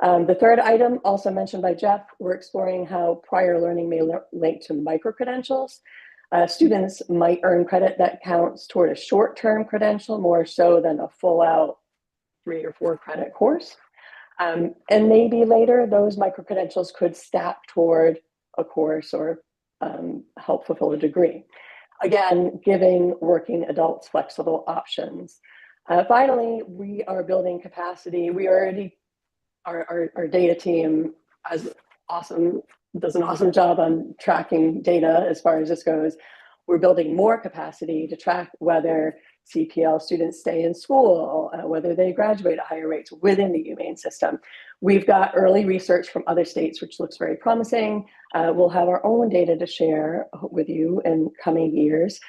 The third item, also mentioned by Jeff, we're exploring how prior learning may link to micro-credentials. Students might earn credit that counts toward a short-term credential more so than a full-out 3 or 4 credit course. And maybe later those micro-credentials could stack toward a course or help fulfill a degree. Again, giving working adults flexible options. Finally, we are building capacity. We already, our data team does an awesome job on tracking data as far as this goes. We're building more capacity to track whether CPL students stay in school, whether they graduate at higher rates within the UMaine system. We've got early research from other states, which looks very promising. We'll have our own data to share with you in coming years.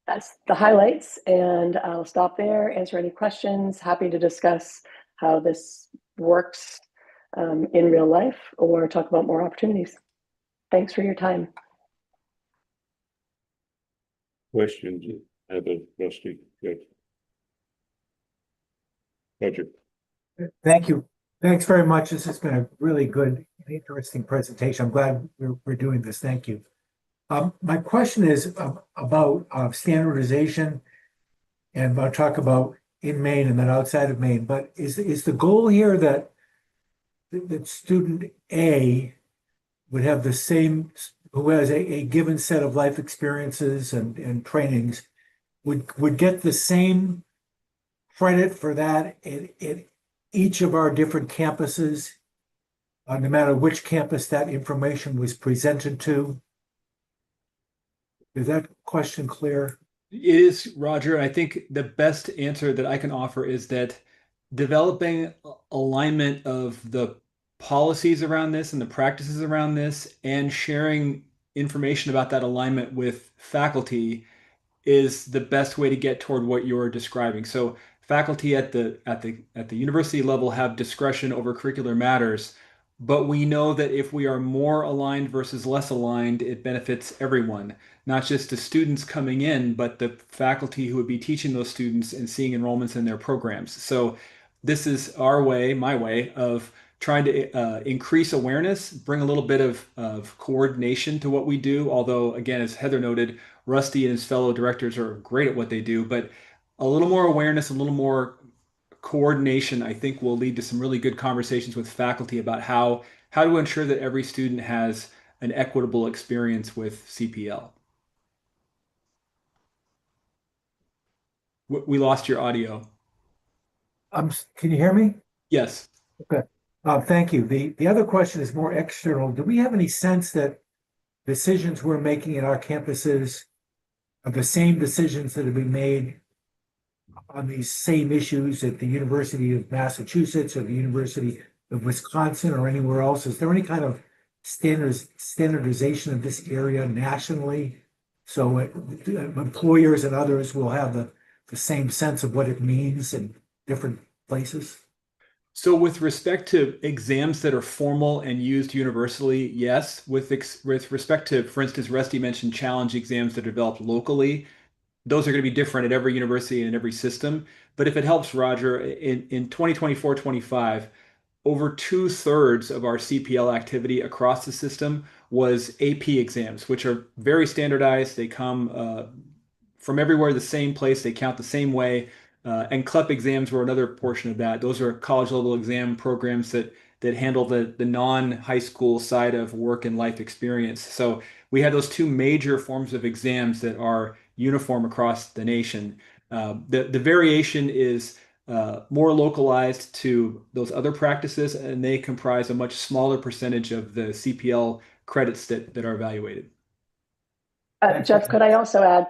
That's the highlights, and I'll stop there, answer any questions. Happy to discuss how this works in real life or talk about more opportunities. Thanks for your time. Questions, Heather, Rusty, Jeff? Roger. Thank you. Thanks very much. This has been a really good, interesting presentation. I'm glad we're doing this. Thank you. My question is about standardization, and I'll talk about in Maine and then outside of Maine. But is the goal here that student A would have the same who has a given set of life experiences and trainings would get the same credit for that at each of our different campuses, no matter which campus that information was presented to? Is that question clear? It is, Roger. I think the best answer that I can offer is that developing alignment of the policies around this and the practices around this and sharing information about that alignment with faculty is the best way to get toward what you're describing. So faculty at the university level have discretion over curricular matters, but we know that if we are more aligned versus less aligned, it benefits everyone, not just the students coming in, but the faculty who would be teaching those students and seeing enrollments in their programs. So this is our way, my way, of trying to increase awareness, bring a little bit of coordination to what we do. Although, again, as Heather noted, Rusty and his fellow directors are great at what they do, but a little more awareness, a little more coordination, I think, will lead to some really good conversations with faculty about how to ensure that every student has an equitable experience with CPL. We lost your audio. Can you hear me? Yes. Okay. Thank you. The other question is more external. Do we have any sense that decisions we're making at our campuses are the same decisions that have been made on these same issues at the University of Massachusetts or the University of Wisconsin or anywhere else? Is there any kind of standardization of this area nationally? So employers and others will have the same sense of what it means in different places? So with respect to exams that are formal and used universally, yes. With respect to, for instance, Rusty mentioned challenge exams that are developed locally. Those are going to be different at every university and every system. But if it helps, Roger, in 2024-25, over 2/3 of our CPL activity across the system was AP exams, which are very standardized. They come from everywhere, the same place, they count the same way. And CLEP exams were another portion of that. Those are college level exam programs that handle the non-high school side of work and life experience. So we have those two major forms of exams that are uniform across the nation. The variation is more localized to those other practices, and they comprise a much smaller percentage of the CPL credits that are evaluated. Jeff, could I also add,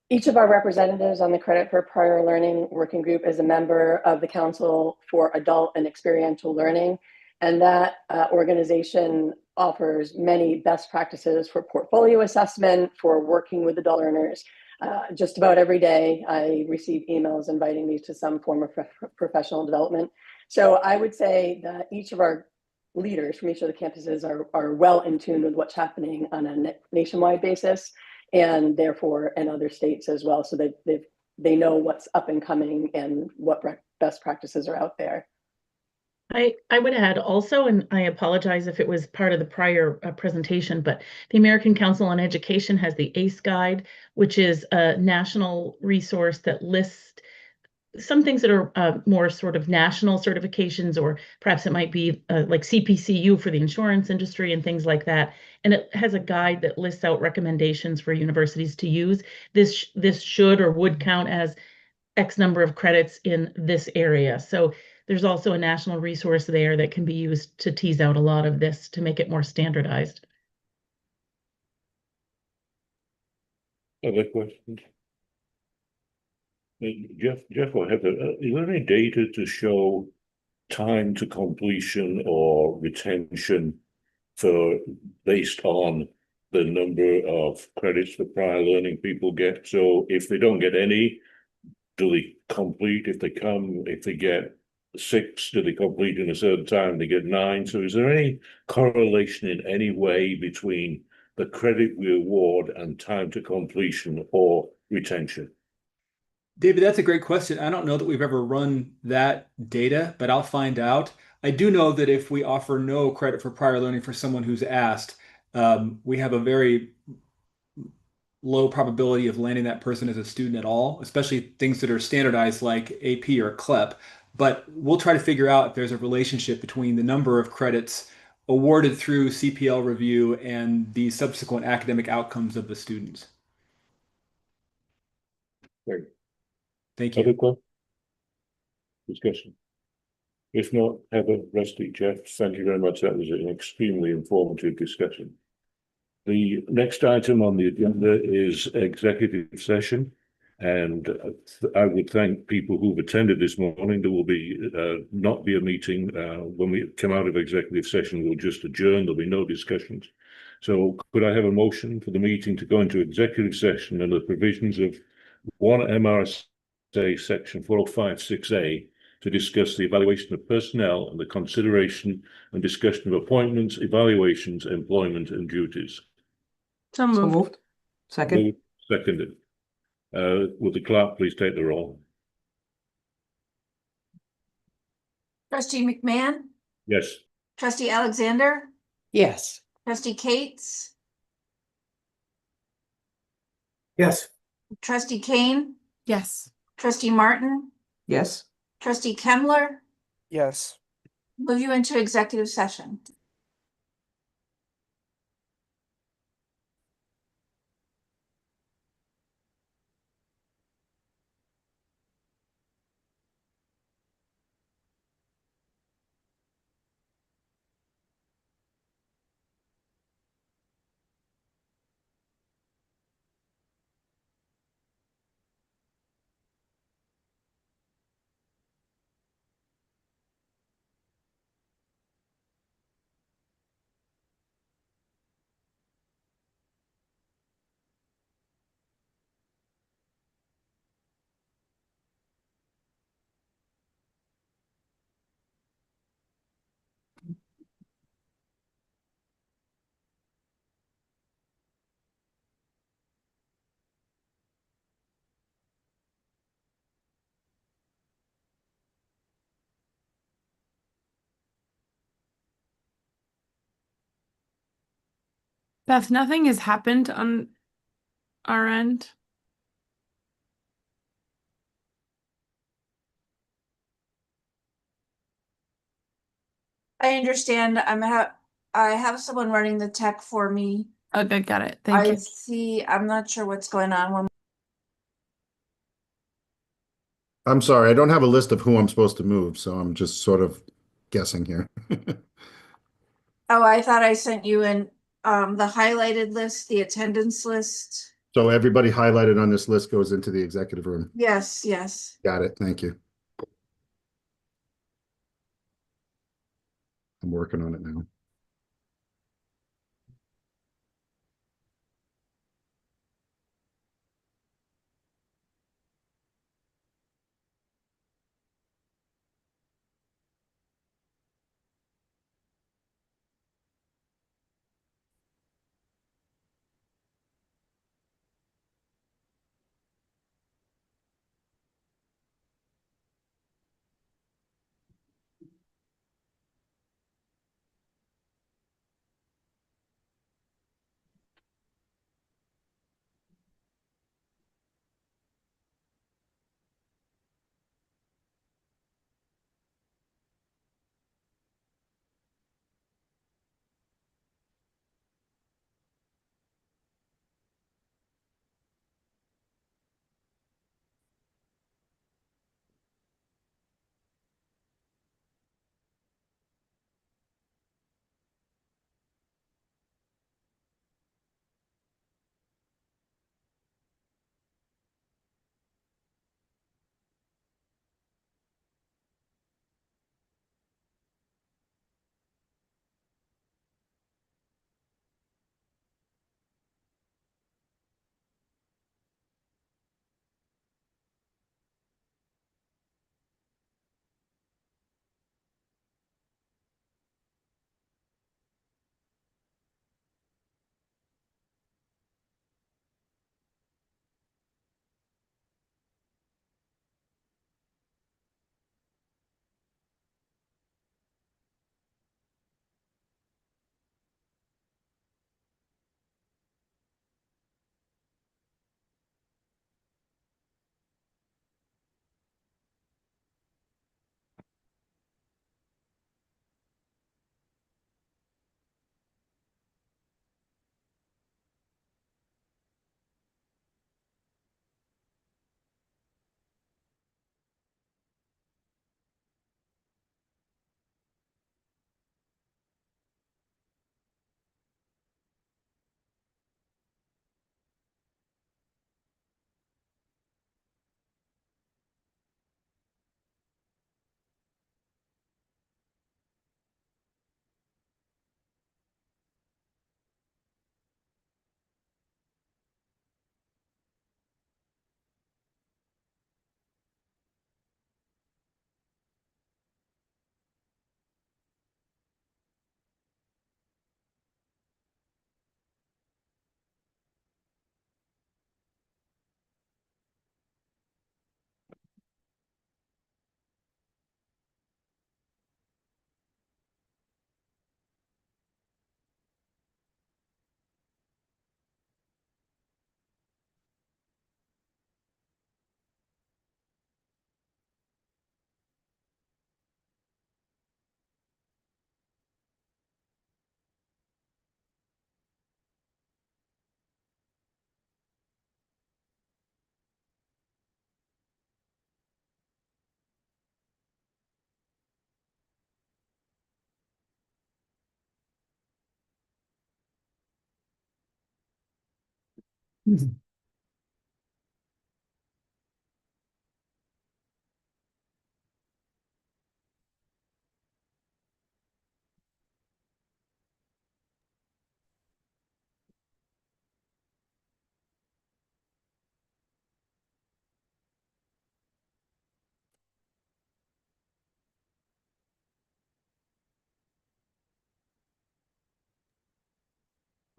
each of our representatives on the Credit for Prior Learning Working Group is a member of the Council for Adult and Experiential Learning, and that organization offers many best practices for portfolio assessment, for working with adult learners. Just about every day, I receive emails inviting me to some form of professional development. So I would say that each of our leaders from each of the campuses are well in tune with what's happening on a nationwide basis, and therefore in other states as well, so that they know what's up and coming and what best practices are out there. I would add also, and I apologize if it was part of the prior presentation, but the American Council on Education has the ACE Guide, which is a national resource that lists some things that are more sort of national certifications, or perhaps it might be like CPCU for the insurance industry and things like that. And it has a guide that lists out recommendations for universities to use. This should or would count as X number of credits in this area. So there's also a national resource there that can be used to tease out a lot of this to make it more standardized. Other questions? Jeff or Heather, is there any data to show time to completion or retention based on the number of credits for prior learning people get? So if they don't get any, do they complete? If they get 6, do they complete in a certain time? They get 9. So is there any correlation in any way between the credit we award and time to completion or retention? David, that's a great question. I don't know that we've ever run that data, but I'll find out. I do know that if we offer no credit for prior learning for someone who's asked, we have a very low probability of landing that person as a student at all, especially things that are standardized like AP or CLEP. But we'll try to figure out if there's a relationship between the number of credits awarded through CPL review and the subsequent academic outcomes of the students. Great. Thank you. Other questions? Discussion? If not, Heather, Rusty, Jeff, thank you very much. That was an extremely informative discussion. The next item on the agenda is executive session. And I would thank people who've attended this morning. There will not be a meeting. When we come out of executive session, we'll just adjourn. There'll be no discussions. So could I have a motion for the meeting to go into executive session under the provisions of 1 MRSA section 4056A to discuss the evaluation of personnel and the consideration and discussion of appointments, evaluations, employment and duties? So moved. Second. Moved, seconded. Will the clerk please take the roll? Trustee McMahon, Yes. trustee Alexander, Yes. trustee Cates, Yes. trustee Kane, Yes. trustee Martin, Yes. trustee Kemmler, Yes. move you into executive session. Beth, nothing has happened on our end. I understand. I have someone running the tech for me. Okay, got it. Thank I you. see. I'm not sure what's going on. I'm sorry, I don't have a list of who I'm supposed to move, so I'm just sort of guessing here. Oh, I thought I sent you the highlighted list, the attendance list. So everybody highlighted on this list goes into the executive room. Yes, yes. Got it. Thank you. I'm working on it now.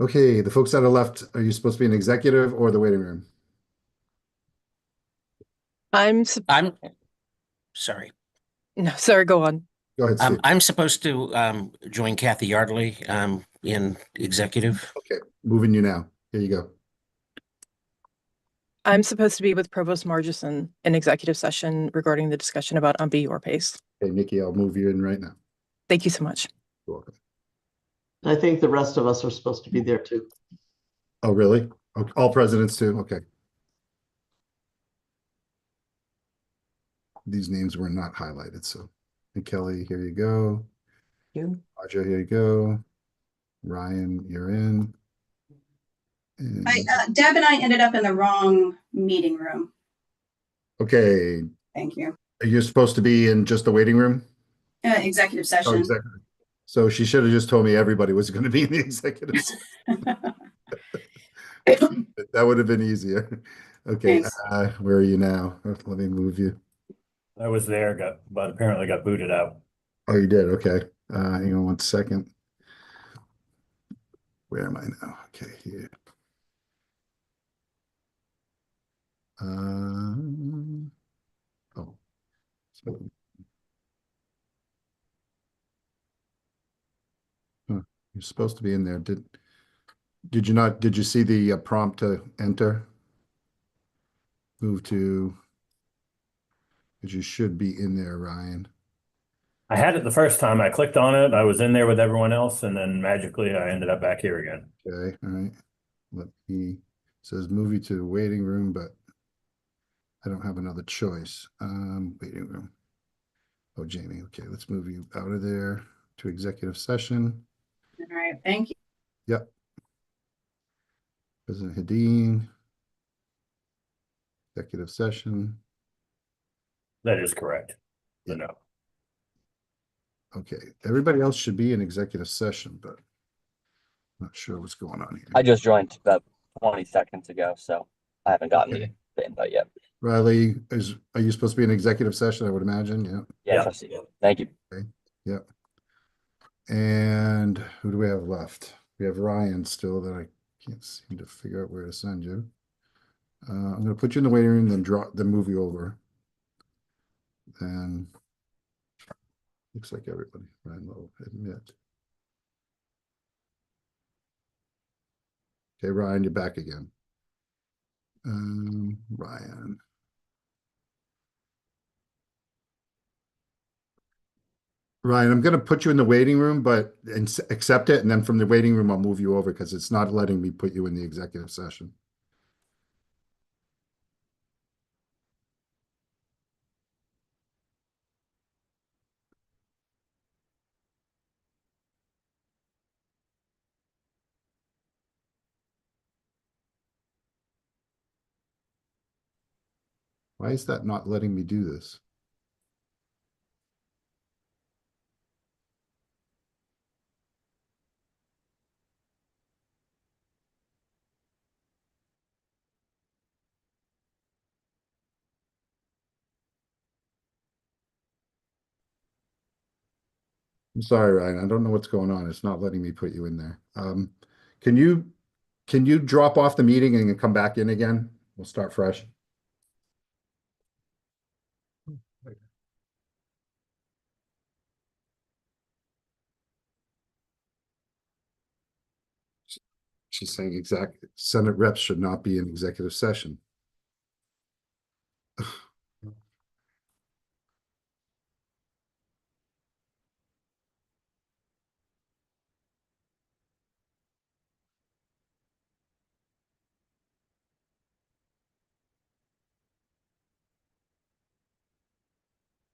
Okay, the folks that are left, are you supposed to be in executive or the waiting room? I'm sorry. No, sorry, go on. Go ahead, Steve. I'm supposed to join Kathy Yardley in executive. Okay, moving you now. Here you go. I'm supposed to be with Provost Margison in executive session regarding the discussion about Be Your Pace. Okay, Nikki, I'll move you in right now. Thank you so much. You're welcome. I think the rest of us are supposed to be there too. Oh, really? Okay, all presidents too? Okay. These names were not highlighted, so. And Kelly, here you go. You. Roger, here you go. Ryan, you're in. And, Deb and I ended up in the wrong meeting room. okay, Thank you. are you supposed to be in just the waiting room? Executive session. Oh, exactly. So she should have just told me everybody was going to be in the executive session. That would have been easier. Okay, where are you now? Let me move you. I was there, but apparently got booted out. Oh, you did? Okay. Hang on one second. Where am I now? Okay, here. Oh. So, you're supposed to be in there. Did you not? Did you see the prompt to enter? Move to. Because you should be in there, Ryan. I had it the first time. I clicked on it. I was in there with everyone else, and then magically I ended up back here again. Okay, all right. Let me. Says move you to the waiting room, but I don't have another choice. Waiting room. Oh, Jamie. Okay, let's move you out of there to executive session. All right, thank you. Yep. President Hadeen. Executive session. That is correct. No. Okay, everybody else should be in executive session, but I'm not sure what's going on here. I just joined about 20 seconds ago, so I haven't gotten the invite yet. Riley, are you supposed to be in executive session? I would imagine, yeah. Yes, I see it. Thank you. Okay, yep. And who do we have left? We have Ryan still that I can't seem to figure out where to send you. I'm going to put you in the waiting room, then move you over. Then looks like everybody. Ryan Lowe, admit. Okay, Ryan, you're back again. Ryan. Ryan, I'm going to put you in the waiting room, but accept it. And then from the waiting room, I'll move you over because it's not letting me put you in the executive session. Why is that not letting me do this? I'm sorry, Ryan. I don't know what's going on. It's not letting me put you in there. Can you drop off the meeting and come back in again? We'll start fresh. She's saying Senate reps should not be in executive session.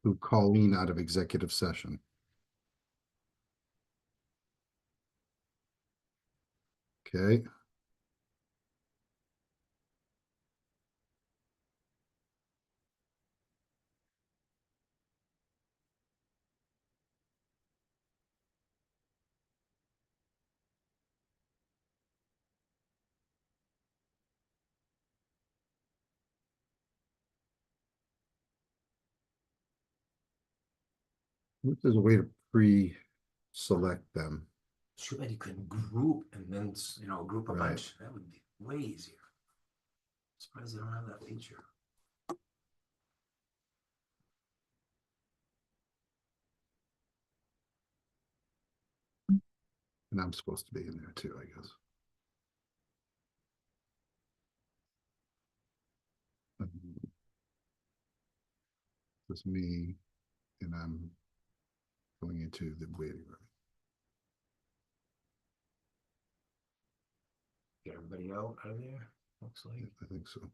Who Colleen out of executive session. Okay. There's a way to pre-select them. Sure, you can group and then, group a Right. bunch. That would be way easier. Surprised they don't have that feature. And I'm supposed to be in there too, I guess. It's me, and I'm going into the waiting room. Get everybody out of there, looks like. I think so.